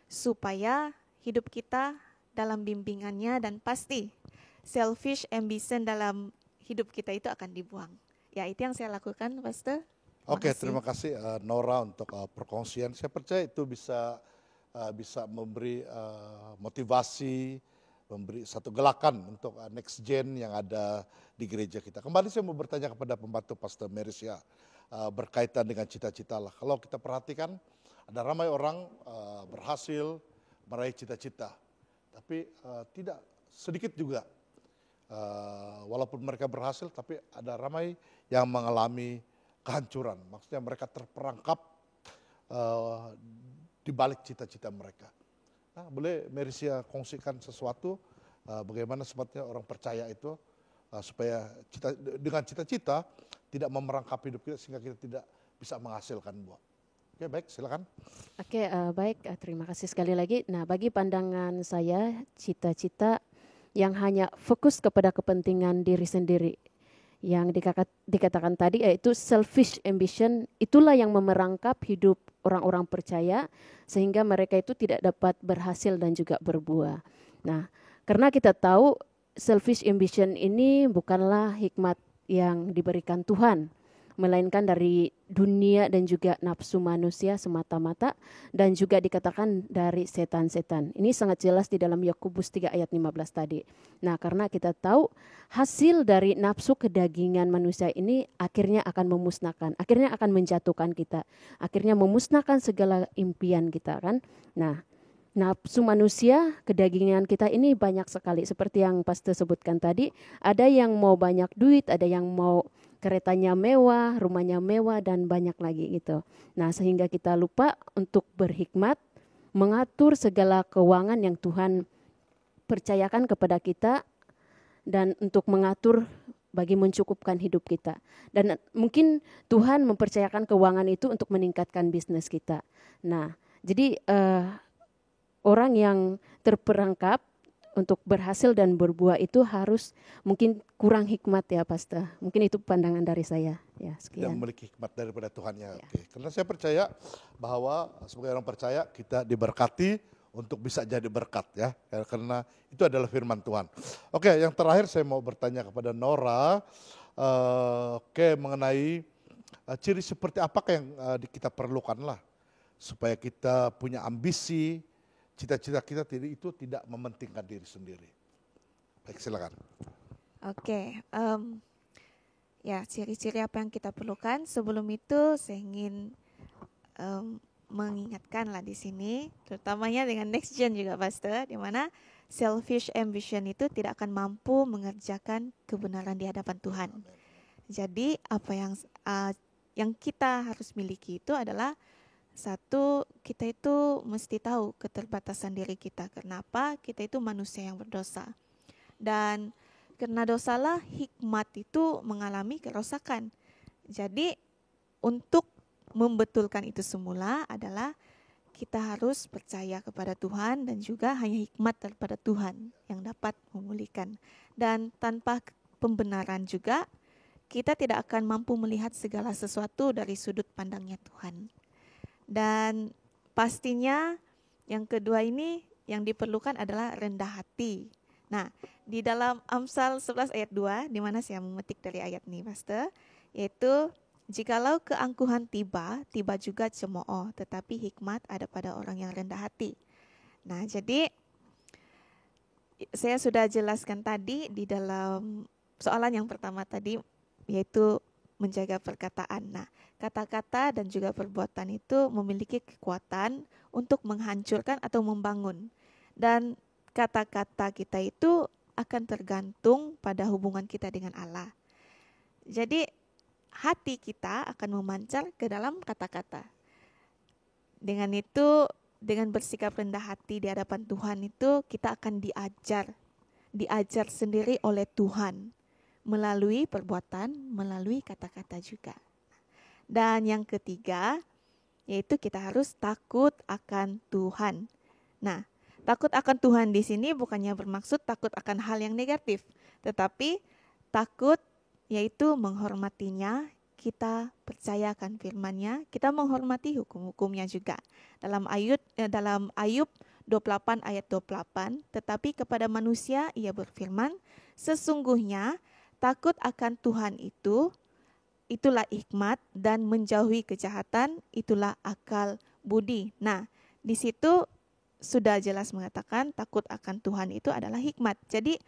supaya hidup kita dalam bimbingannya dan pasti selfish ambition dalam hidup kita itu akan dibuang. Ya, itu yang saya lakukan, Pastor. Oke, terima kasih Nora untuk perkongsian. Saya percaya itu bisa memberi motivasi, memberi satu gelakan untuk next gen yang ada di gereja kita. Kembali saya mau bertanya kepada pembantu Pastor Merisya berkaitan dengan cita-cita lah. Kalau kita perhatikan ada ramai orang berhasil meraih cita-cita, tapi tidak sedikit juga walaupun mereka berhasil, tapi ada ramai yang mengalami kehancuran. Maksudnya mereka terperangkap di balik cita-cita mereka. Nah, boleh Merisya kongsikan sesuatu bagaimana sebetulnya orang percaya itu supaya dengan cita-cita tidak memerangkap hidup kita sehingga kita tidak bisa menghasilkan buah. Oke, baik, silakan. Oke, baik, terima kasih sekali lagi. Nah, bagi pandangan saya, cita-cita yang hanya fokus kepada kepentingan diri sendiri, yang dikatakan tadi yaitu selfish ambition, itulah yang memerangkap hidup orang-orang percaya sehingga mereka itu tidak dapat berhasil dan juga berbuah. Nah, karena kita tahu selfish ambition ini bukanlah hikmat yang diberikan Tuhan, melainkan dari dunia dan juga nafsu manusia semata-mata, dan juga dikatakan dari setan-setan. Ini sangat jelas di dalam Yakobus 3 ayat 15 tadi. Nah, karena kita tahu hasil dari nafsu kedagingan manusia ini akhirnya akan memusnahkan, akhirnya akan menjatuhkan kita, akhirnya memusnahkan segala impian kita kan. Nah, nafsu manusia, kedagingan kita ini banyak sekali. Seperti yang Pastor sebutkan tadi, ada yang mau banyak duit, ada yang mau keretanya mewah, rumahnya mewah, dan banyak lagi gitu. Nah, sehingga kita lupa untuk berhikmat, mengatur segala keuangan yang Tuhan percayakan kepada kita, dan untuk mengatur bagi mencukupkan hidup kita. Dan mungkin Tuhan mempercayakan keuangan itu untuk meningkatkan bisnis kita. Nah, jadi orang yang terperangkap untuk berhasil dan berbuah itu harus mungkin kurang hikmat ya, Pastor. Mungkin itu pandangan dari saya. Ya, sekian. Yang memiliki hikmat daripada Tuhan ya. Oke. Karena saya percaya bahwa sebagai orang percaya kita diberkati untuk bisa jadi berkat ya. Karena itu adalah firman Tuhan. Oke, yang terakhir saya mau bertanya kepada Nora mengenai ciri seperti apakah yang kita perlukan lah supaya kita punya ambisi, cita-cita kita itu tidak mementingkan diri sendiri. Baik, silakan. Oke, ya ciri-ciri apa yang kita perlukan. Sebelum itu saya ingin mengingatkan lah di sini, terutamanya dengan next gen juga, Pastor, di mana selfish ambition itu tidak akan mampu mengerjakan kebenaran di hadapan Tuhan. Jadi apa yang kita harus miliki itu adalah satu, kita itu mesti tahu keterbatasan diri kita. Kenapa? Kita itu manusia yang berdosa. Dan karena dosalah hikmat itu mengalami kerosakan. Jadi untuk membetulkan itu semula adalah kita harus percaya kepada Tuhan dan juga hanya hikmat daripada Tuhan yang dapat memulihkan. Dan tanpa pembenaran juga kita tidak akan mampu melihat segala sesuatu dari sudut pandangnya Tuhan. Dan pastinya yang kedua ini yang diperlukan adalah rendah hati. Nah, di dalam Amsal 11 ayat 2, di mana saya memetik dari ayat ini, Pastor, yaitu jikalau keangkuhan tiba juga cemooh, tetapi hikmat ada pada orang yang rendah hati. Nah, jadi saya sudah jelaskan tadi di dalam soalan yang pertama tadi, yaitu menjaga perkataan. Nah, kata-kata dan juga perbuatan itu memiliki kekuatan untuk menghancurkan atau membangun. Dan kata-kata kita itu akan tergantung pada hubungan kita dengan Allah. Jadi hati kita akan memancar ke dalam kata-kata. Dengan itu, dengan bersikap rendah hati di hadapan Tuhan itu, kita akan diajar sendiri oleh Tuhan. Melalui perbuatan, melalui kata-kata juga. Dan yang ketiga, yaitu kita harus takut akan Tuhan. Nah, takut akan Tuhan di sini bukannya bermaksud takut akan hal yang negatif, tetapi takut yaitu menghormatinya, kita percayakan firman-Nya, kita menghormati hukum-hukumnya juga. Dalam Ayub 28 ayat 28, tetapi kepada manusia ia berfirman, sesungguhnya takut akan Tuhan itulah hikmat, dan menjauhi kejahatan itulah akal budi. Nah, di situ sudah jelas mengatakan takut akan Tuhan itu adalah hikmat. Jadi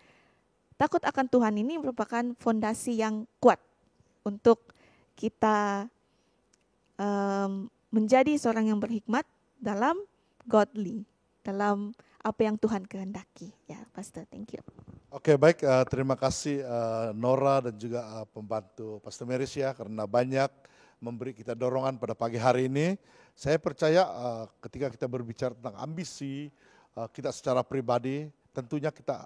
takut akan Tuhan ini merupakan fondasi yang kuat untuk kita menjadi seorang yang berhikmat dalam godly, dalam apa yang Tuhan kehendaki. Ya, Pastor, thank you. Oke, baik, terima kasih Nora dan juga pembantu Pastor Meris ya, karena banyak memberi kita dorongan pada pagi hari ini. Saya percaya ketika kita berbicara tentang ambisi, kita secara pribadi tentunya kita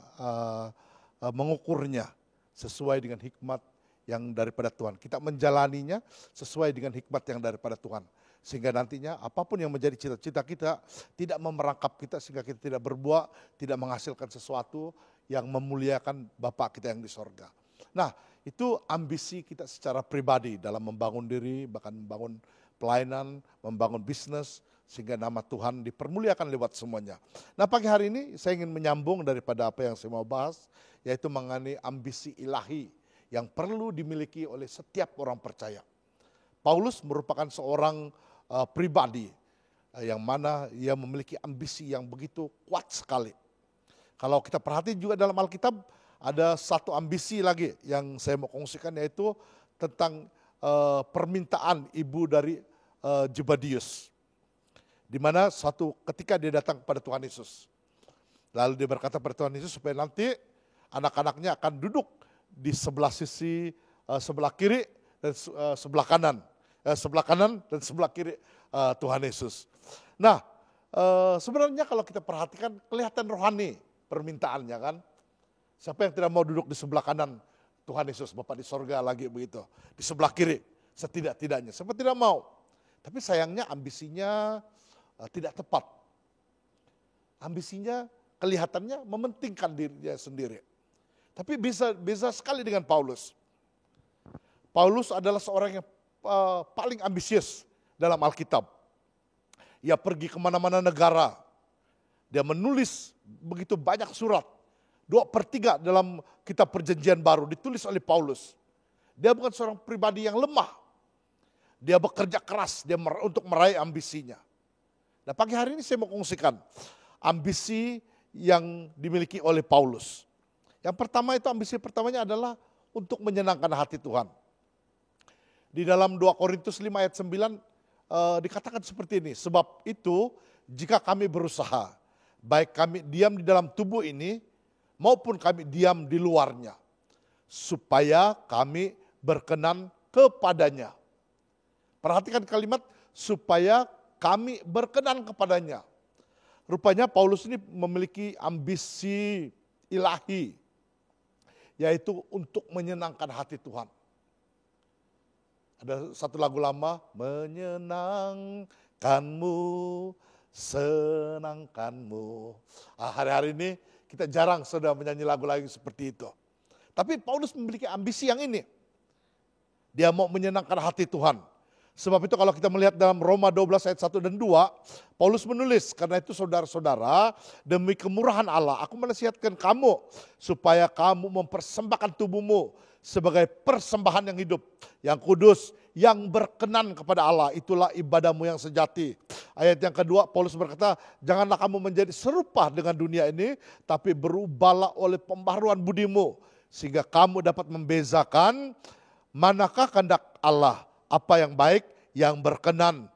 mengukurnya sesuai dengan hikmat yang daripada Tuhan. Kita menjalaninya sesuai dengan hikmat yang daripada Tuhan. Sehingga nantinya apapun yang menjadi cita-cita kita tidak memerangkap kita sehingga kita tidak berbuat, tidak menghasilkan sesuatu yang memuliakan Bapa kita yang di sorga. Nah, itu ambisi kita secara pribadi dalam membangun diri, bahkan membangun pelayanan, membangun bisnis, sehingga nama Tuhan dipermuliakan lewat semuanya. Nah, pagi hari ini saya ingin menyambung daripada apa yang saya mau bahas, yaitu mengenai ambisi ilahi yang perlu dimiliki oleh setiap orang percaya. Paulus merupakan seorang pribadi yang mana ia memiliki ambisi yang begitu kuat sekali. Kalau kita perhatikan juga dalam Alkitab, ada satu ambisi lagi yang saya mau kongsikan, yaitu tentang permintaan ibu dari Zebedius. Di mana suatu ketika dia datang kepada Tuhan Yesus. Lalu dia berkata pada Tuhan Yesus supaya nanti anak-anaknya akan duduk di sebelah sisi, sebelah kiri dan sebelah kanan. Sebelah kanan dan sebelah kiri Tuhan Yesus. Nah, sebenarnya kalau kita perhatikan kelihatan rohani permintaannya kan. Siapa yang tidak mau duduk di sebelah kanan Tuhan Yesus, Bapa di sorga lagi begitu. Di sebelah kiri setidak-tidaknya. Siapa tidak mau. Tapi sayangnya ambisinya tidak tepat. Ambisinya kelihatannya mementingkan dirinya sendiri. Tapi bisa sekali dengan Paulus. Paulus adalah seorang yang paling ambisius dalam Alkitab. Ia pergi kemana-mana negara. Dia menulis begitu banyak surat. 2/3 dalam kitab perjanjian baru ditulis oleh Paulus. Dia bukan seorang pribadi yang lemah. Dia bekerja keras untuk meraih ambisinya. Nah, pagi hari ini saya mau kongsikan ambisi yang dimiliki oleh Paulus. Yang pertama itu ambisi pertamanya adalah untuk menyenangkan hati Tuhan. Di dalam 2 Korintus 5 ayat 9 dikatakan seperti ini. Sebab itu jika kami berusaha, baik kami diam di dalam tubuh ini maupun kami diam di luarnya, supaya kami berkenan kepadanya. Perhatikan kalimat supaya kami berkenan kepadanya. Rupanya Paulus ini memiliki ambisi ilahi, yaitu untuk menyenangkan hati Tuhan. Ada satu lagu lama, menyenangkanmu, senangkanmu. Hari-hari ini kita jarang sudah menyanyi lagu-lagu seperti itu. Tapi Paulus memiliki ambisi yang ini. Dia mau menyenangkan hati Tuhan. Sebab itu kalau kita melihat dalam Roma 12 ayat 1 dan 2, Paulus menulis, karena itu saudara-saudara, demi kemurahan Allah, aku menasihatkan kamu supaya kamu mempersembahkan tubuhmu sebagai persembahan yang hidup, yang kudus, yang berkenan kepada Allah. Itulah ibadahmu yang sejati. Ayat yang kedua, Paulus berkata, janganlah kamu menjadi serupa dengan dunia ini, tapi berubahlah oleh pembaharuan budimu, sehingga kamu dapat membezakan manakah kehendak Allah, apa yang baik, yang berkenan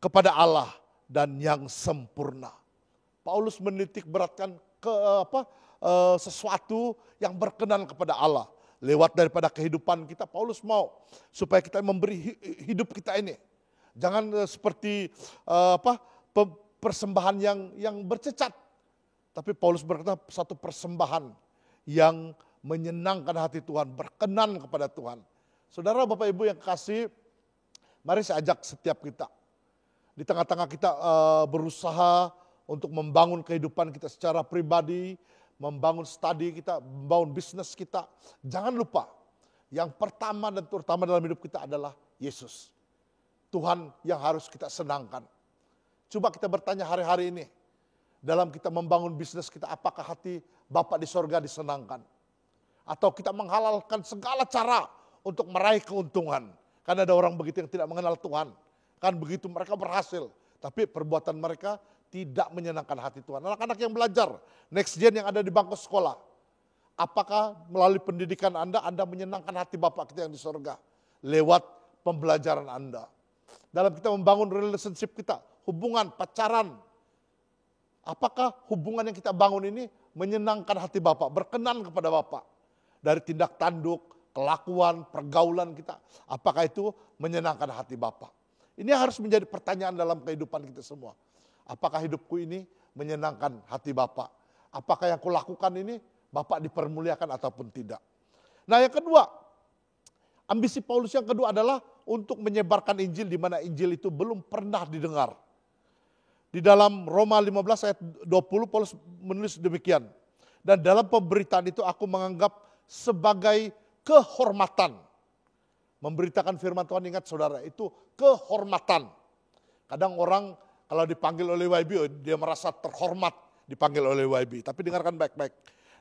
kepada Allah, dan yang sempurna. Paulus menitik beratkan sesuatu yang berkenan kepada Allah. Lewat daripada kehidupan kita, Paulus mau supaya kita memberi hidup kita ini. Jangan seperti persembahan yang bercecat. Tapi Paulus berkata satu persembahan yang menyenangkan hati Tuhan, berkenan kepada Tuhan. Saudara, Bapak Ibu yang kasih, mari saya ajak setiap kita. Di tengah-tengah kita berusaha untuk membangun kehidupan kita secara pribadi, membangun studi kita, membangun bisnis kita. Jangan lupa, yang pertama dan terutama dalam hidup kita adalah Yesus. Tuhan yang harus kita senangkan. Coba kita bertanya hari-hari ini, dalam kita membangun bisnis kita, apakah hati Bapa di sorga disenangkan? Atau kita menghalalkan segala cara untuk meraih keuntungan. Karena ada orang begitu yang tidak mengenal Tuhan. Kan begitu mereka berhasil, tapi perbuatan mereka tidak menyenangkan hati Tuhan. Anak-anak yang belajar, next gen yang ada di bangku sekolah. Apakah melalui pendidikan Anda menyenangkan hati Bapak kita yang di sorga? Lewat pembelajaran Anda. Dalam kita membangun relationship kita, hubungan, pacaran. Apakah hubungan yang kita bangun ini menyenangkan hati Bapak, berkenan kepada Bapak? Dari tindak tanduk, kelakuan, pergaulan kita, apakah itu menyenangkan hati Bapa? Ini harus menjadi pertanyaan dalam kehidupan kita semua. Apakah hidupku ini menyenangkan hati Bapa? Apakah yang kulakukan ini Bapak dipermuliakan ataupun tidak? Nah yang kedua, ambisi Paulus yang kedua adalah untuk menyebarkan Injil di mana Injil itu belum pernah didengar. Di dalam Roma 15 ayat 20 Paulus menulis demikian. Dan dalam pemberitaan itu aku menganggap sebagai kehormatan. Memberitakan firman Tuhan, ingat saudara, itu kehormatan. Kadang orang kalau dipanggil oleh YB, dia merasa terhormat dipanggil oleh YB. Tapi dengarkan baik-baik.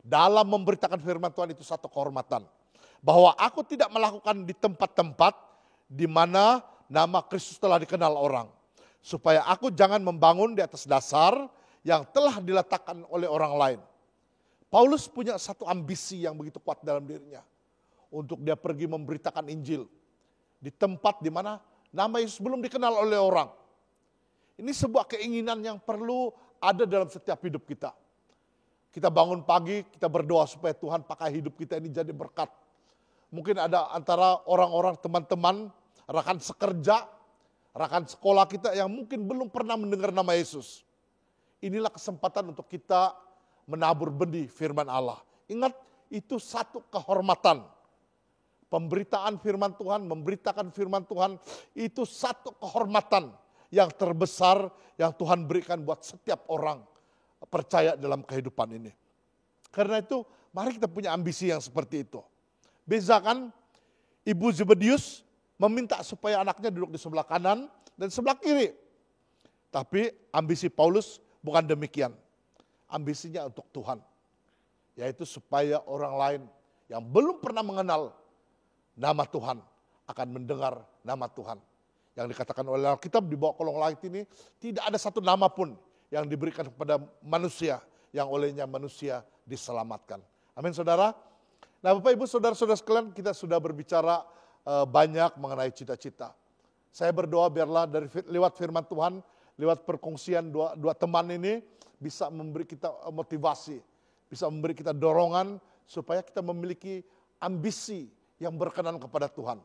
Dalam memberitakan firman Tuhan itu satu kehormatan. Bahwa aku tidak melakukan di tempat-tempat di mana nama Kristus telah dikenal orang. Supaya aku jangan membangun di atas dasar yang telah diletakkan oleh orang lain. Paulus punya satu ambisi yang begitu kuat dalam dirinya. Untuk dia pergi memberitakan Injil. Di tempat di mana nama Yesus belum dikenal oleh orang. Ini sebuah keinginan yang perlu ada dalam setiap hidup kita. Kita bangun pagi, kita berdoa supaya Tuhan pakai hidup kita ini jadi berkat. Mungkin ada antara orang-orang teman-teman, rekan sekerja, rekan sekolah kita yang mungkin belum pernah mendengar nama Yesus. Inilah kesempatan untuk kita menabur benih firman Allah. Ingat, itu satu kehormatan. Pemberitaan firman Tuhan, memberitakan firman Tuhan, itu satu kehormatan yang terbesar yang Tuhan berikan buat setiap orang percaya dalam kehidupan ini. Karena itu, mari kita punya ambisi yang seperti itu. Bezakan, Ibu Zebedius meminta supaya anaknya duduk di sebelah kanan dan sebelah kiri. Tapi ambisi Paulus bukan demikian. Ambisinya untuk Tuhan. Yaitu supaya orang lain yang belum pernah mengenal nama Tuhan akan mendengar nama Tuhan. Yang dikatakan oleh Alkitab di bawah kolong langit ini tidak ada satu nama pun yang diberikan kepada manusia yang olehnya manusia diselamatkan. Amin saudara. Nah Bapak Ibu saudara-saudara sekalian, kita sudah berbicara banyak mengenai cita-cita. Saya berdoa biarlah lewat firman Tuhan, lewat perkongsian dua teman ini bisa memberi kita motivasi, bisa memberi kita dorongan supaya kita memiliki ambisi yang berkenan kepada Tuhan.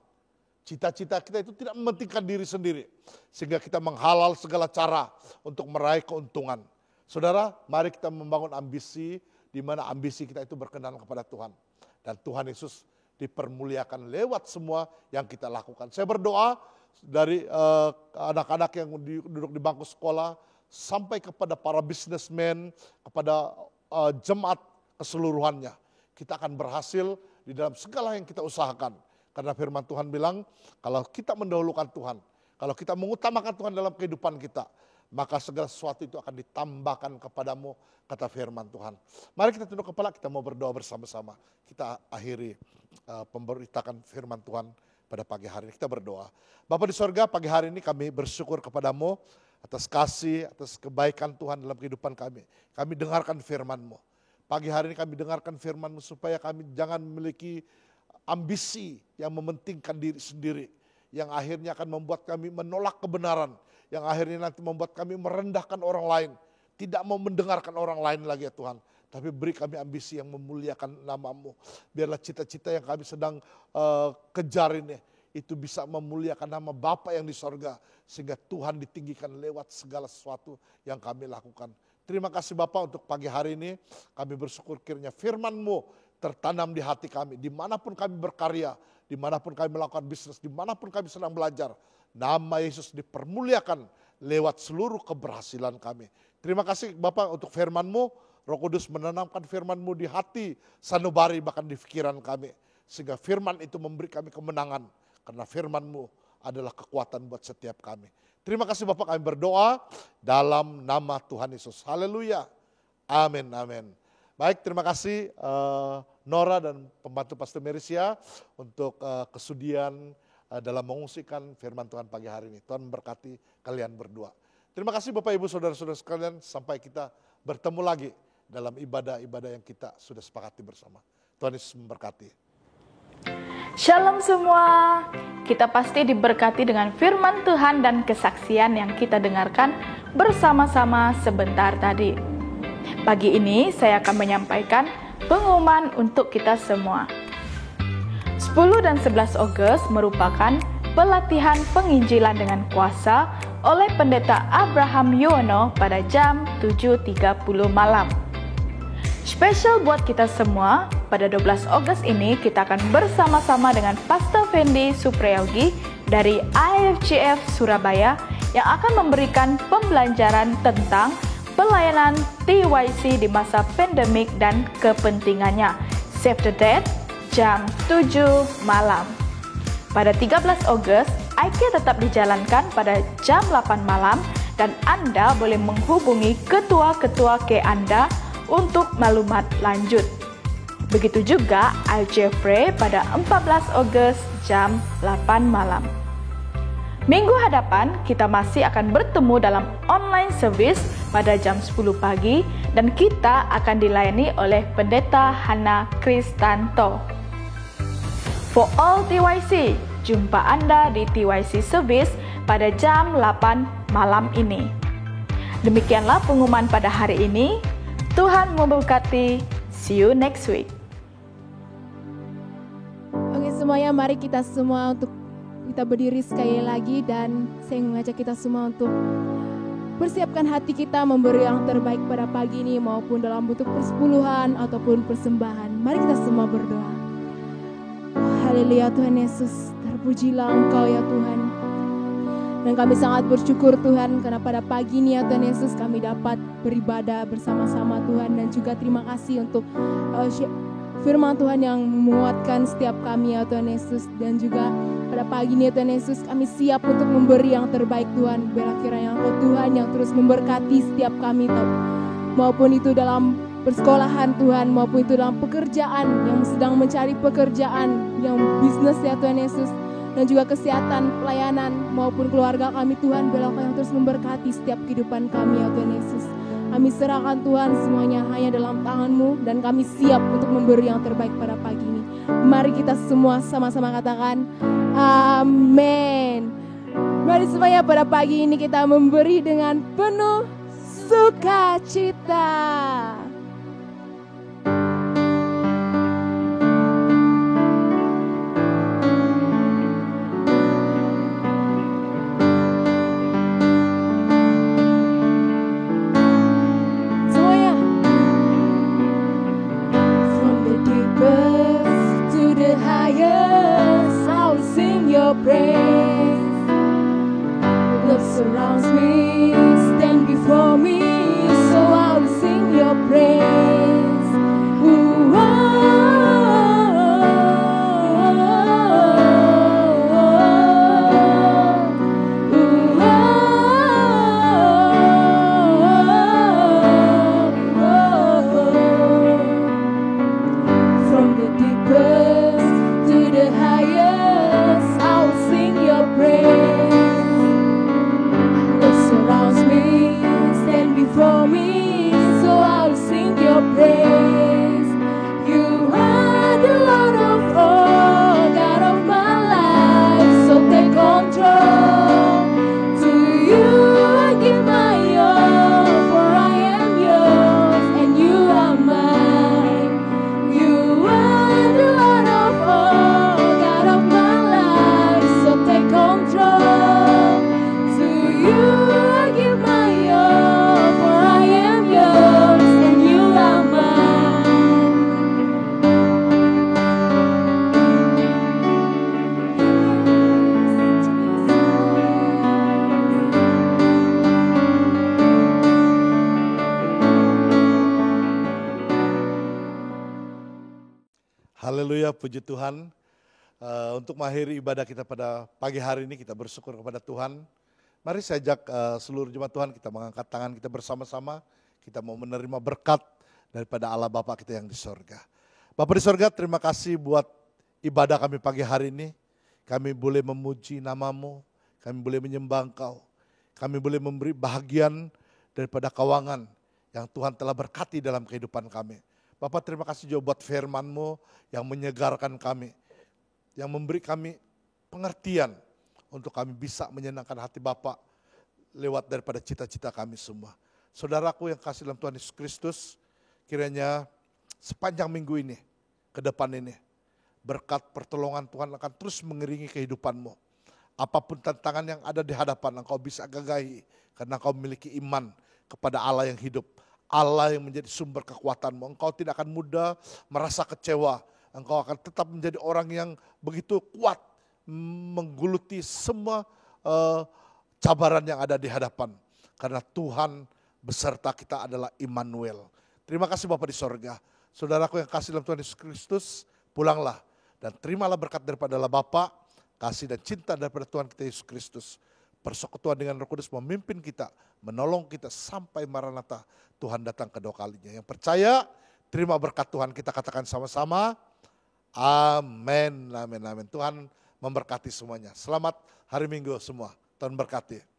Cita-cita kita itu tidak mementingkan diri sendiri. Sehingga kita menghalal segala cara untuk meraih keuntungan. Saudara, mari kita membangun ambisi di mana ambisi kita itu berkenan kepada Tuhan. Dan Tuhan Yesus dipermuliakan lewat semua yang kita lakukan. Saya berdoa dari anak-anak yang duduk di bangku sekolah sampai kepada para businessmen, kepada jemaat keseluruhannya. Kita akan berhasil di dalam segala yang kita usahakan. Karena firman Tuhan bilang, kalau kita mendahulukan Tuhan, kalau kita mengutamakan Tuhan dalam kehidupan kita, maka segala sesuatu itu akan ditambahkan kepadamu, kata firman Tuhan. Mari kita tunduk kepala, kita mau berdoa bersama-sama. Kita akhiri pemberitakan firman Tuhan pada pagi hari ini. Kita berdoa. Bapa di sorga, pagi hari ini kami bersyukur kepadamu atas kasih, atas kebaikan Tuhan dalam kehidupan kami. Kami dengarkan firman-Mu. Pagi hari ini kami dengarkan firman-Mu supaya kami jangan memiliki ambisi yang mementingkan diri sendiri, yang akhirnya akan membuat kami menolak kebenaran, yang akhirnya nanti membuat kami merendahkan orang lain, tidak mau mendengarkan orang lain lagi ya Tuhan. Tapi beri kami ambisi yang memuliakan nama-Mu. Biarlah cita-cita yang kami sedang kejar ini, itu bisa memuliakan nama Bapa yang di sorga, sehingga Tuhan ditinggikan lewat segala sesuatu yang kami lakukan. Terima kasih Bapa untuk pagi hari ini, kami bersyukur kiranya firman-Mu tertanam di hati kami, dimanapun kami berkarya, dimanapun kami melakukan bisnis, dimanapun kami sedang belajar, nama Yesus dipermuliakan lewat seluruh keberhasilan kami. Terima kasih Bapak untuk firman-Mu, Roh Kudus menanamkan firman-Mu di hati sanubari bahkan di pikiran kami, sehingga firman itu memberi kami kemenangan, karena firman-Mu adalah kekuatan buat setiap kami. Terima kasih Bapak, kami berdoa dalam nama Tuhan Yesus. Haleluya. Amin, amin. Baik, terima kasih Nora dan pembantu Pastor Merisia untuk kesudian dalam mengungsikan firman Tuhan pagi hari ini. Tuhan memberkati kalian berdua. Terima kasih Bapak Ibu Saudara-saudara sekalian, sampai kita bertemu lagi dalam ibadah-ibadah yang kita sudah sepakati bersama. Tuhan Yesus memberkati. Shalom semua, kita pasti diberkati dengan firman Tuhan dan kesaksian yang kita dengarkan bersama-sama sebentar tadi. Pagi ini saya akan menyampaikan pengumuman untuk kita semua. 10 dan 11 Agustus merupakan pelatihan penginjilan dengan kuasa oleh Pendeta Abraham Yuwono pada jam 7.30 malam. Spesial buat kita semua, pada 12 Agustus ini kita akan bersama-sama dengan Pastor Fendi Supriyogi dari IFCF Surabaya yang akan memberikan pembelajaran tentang pelayanan TYC di masa pandemik dan kepentingannya. Save the date, jam 7 malam. Pada 13 Agustus, IK tetap dijalankan pada jam 8 malam dan Anda boleh menghubungi ketua-ketua K Anda untuk maklumat lanjut. Begitu juga ICF Pray pada 14 Agustus jam 8 malam. Minggu hadapan kita masih akan bertemu dalam online service pada jam 10 pagi dan kita akan dilayani oleh Pendeta Hana Kristanto. For all TYC, jumpa Anda di TYC Service pada jam 8 malam ini. Demikianlah pengumuman pada hari ini. Tuhan memberkati. See you next week. Oke semuanya, mari kita semua untuk kita berdiri sekali lagi dan saya mengajak kita semua untuk persiapkan hati kita memberi yang terbaik pada pagi ini maupun dalam bentuk persepuluhan ataupun persembahan. Mari kita semua berdoa. Haleluya Tuhan Yesus, terpujilah Engkau ya Tuhan. Dan kami sangat bersyukur Tuhan karena pada pagi ini ya Tuhan Yesus kami dapat beribadah bersama-sama Tuhan. Dan juga terima kasih untuk firman Tuhan yang menguatkan setiap kami ya Tuhan Yesus. Dan juga pada pagi ini ya Tuhan Yesus kami siap untuk memberi yang terbaik Tuhan. Biarlah kiranya Engkau Tuhan yang terus memberkati setiap kami maupun itu dalam persekolahan Tuhan maupun itu dalam pekerjaan yang sedang mencari pekerjaan yang bisnis ya Tuhan Yesus. Dan juga kesehatan, pelayanan maupun keluarga kami Tuhan, biarlah Engkau yang terus memberkati setiap kehidupan kami ya Tuhan Yesus. Kami serahkan Tuhan semuanya hanya dalam tangan-Mu dan kami siap untuk memberi yang terbaik pada pagi ini. Mari kita semua sama-sama katakan amin. Mari semuanya pada pagi ini kita memberi dengan penuh sukacita. Surrounds me, stand before me, so I'll sing your praise. Ooh, oh, ooh, from the deepest to the highest, I'll sing your praise. Surrounds me, stand before me, so I'll sing your praise. You are the Lord of all, God of my life, so take control. To you I give my all, for I am yours and you are mine. You are the Lord of all, God of my life, so take control. To you Haleluya, puji Tuhan. Untuk mengakhiri ibadah kita pada pagi hari ini, kita bersyukur kepada Tuhan. Mari saya ajak seluruh jemaat Tuhan, kita mengangkat tangan kita bersama-sama. Kita mau menerima berkat daripada Allah Bapa kita yang di sorga. Bapa di sorga, terima kasih buat ibadah kami pagi hari ini. Kami boleh memuji nama-Mu, kami boleh menyembah Engkau. Kami boleh memberi bahagian daripada keuangan yang Tuhan telah berkati dalam kehidupan kami. Bapak terima kasih juga buat firman-Mu yang menyegarkan kami, yang memberi kami pengertian untuk kami bisa menyenangkan hati Bapak lewat daripada cita-cita kami semua. Saudaraku yang kasih dalam Tuhan Yesus Kristus, kiranya sepanjang minggu ini, ke depan ini, berkat pertolongan Tuhan akan terus mengiringi kehidupan-Mu. Apapun tantangan yang ada di hadapan, Engkau bisa gagahi karena Engkau memiliki iman kepada Allah yang hidup. Allah yang menjadi sumber kekuatanmu. Engkau tidak akan mudah merasa kecewa. Engkau akan tetap menjadi orang yang begitu kuat mengguluti semua cabaran yang ada di hadapan. Karena Tuhan beserta kita adalah Immanuel. Terima kasih Bapa di sorga. Saudaraku yang kasih dalam Tuhan Yesus Kristus, pulanglah dan terimalah berkat daripada Allah Bapa, kasih dan cinta daripada Tuhan kita Yesus Kristus. Persekutuan dengan Roh Kudus memimpin kita, menolong kita sampai Maranatha, Tuhan datang kedua kalinya. Yang percaya, terima berkat Tuhan, kita katakan sama-sama, amin, amin, amin. Tuhan memberkati semuanya. Selamat hari Minggu semua, Tuhan berkati.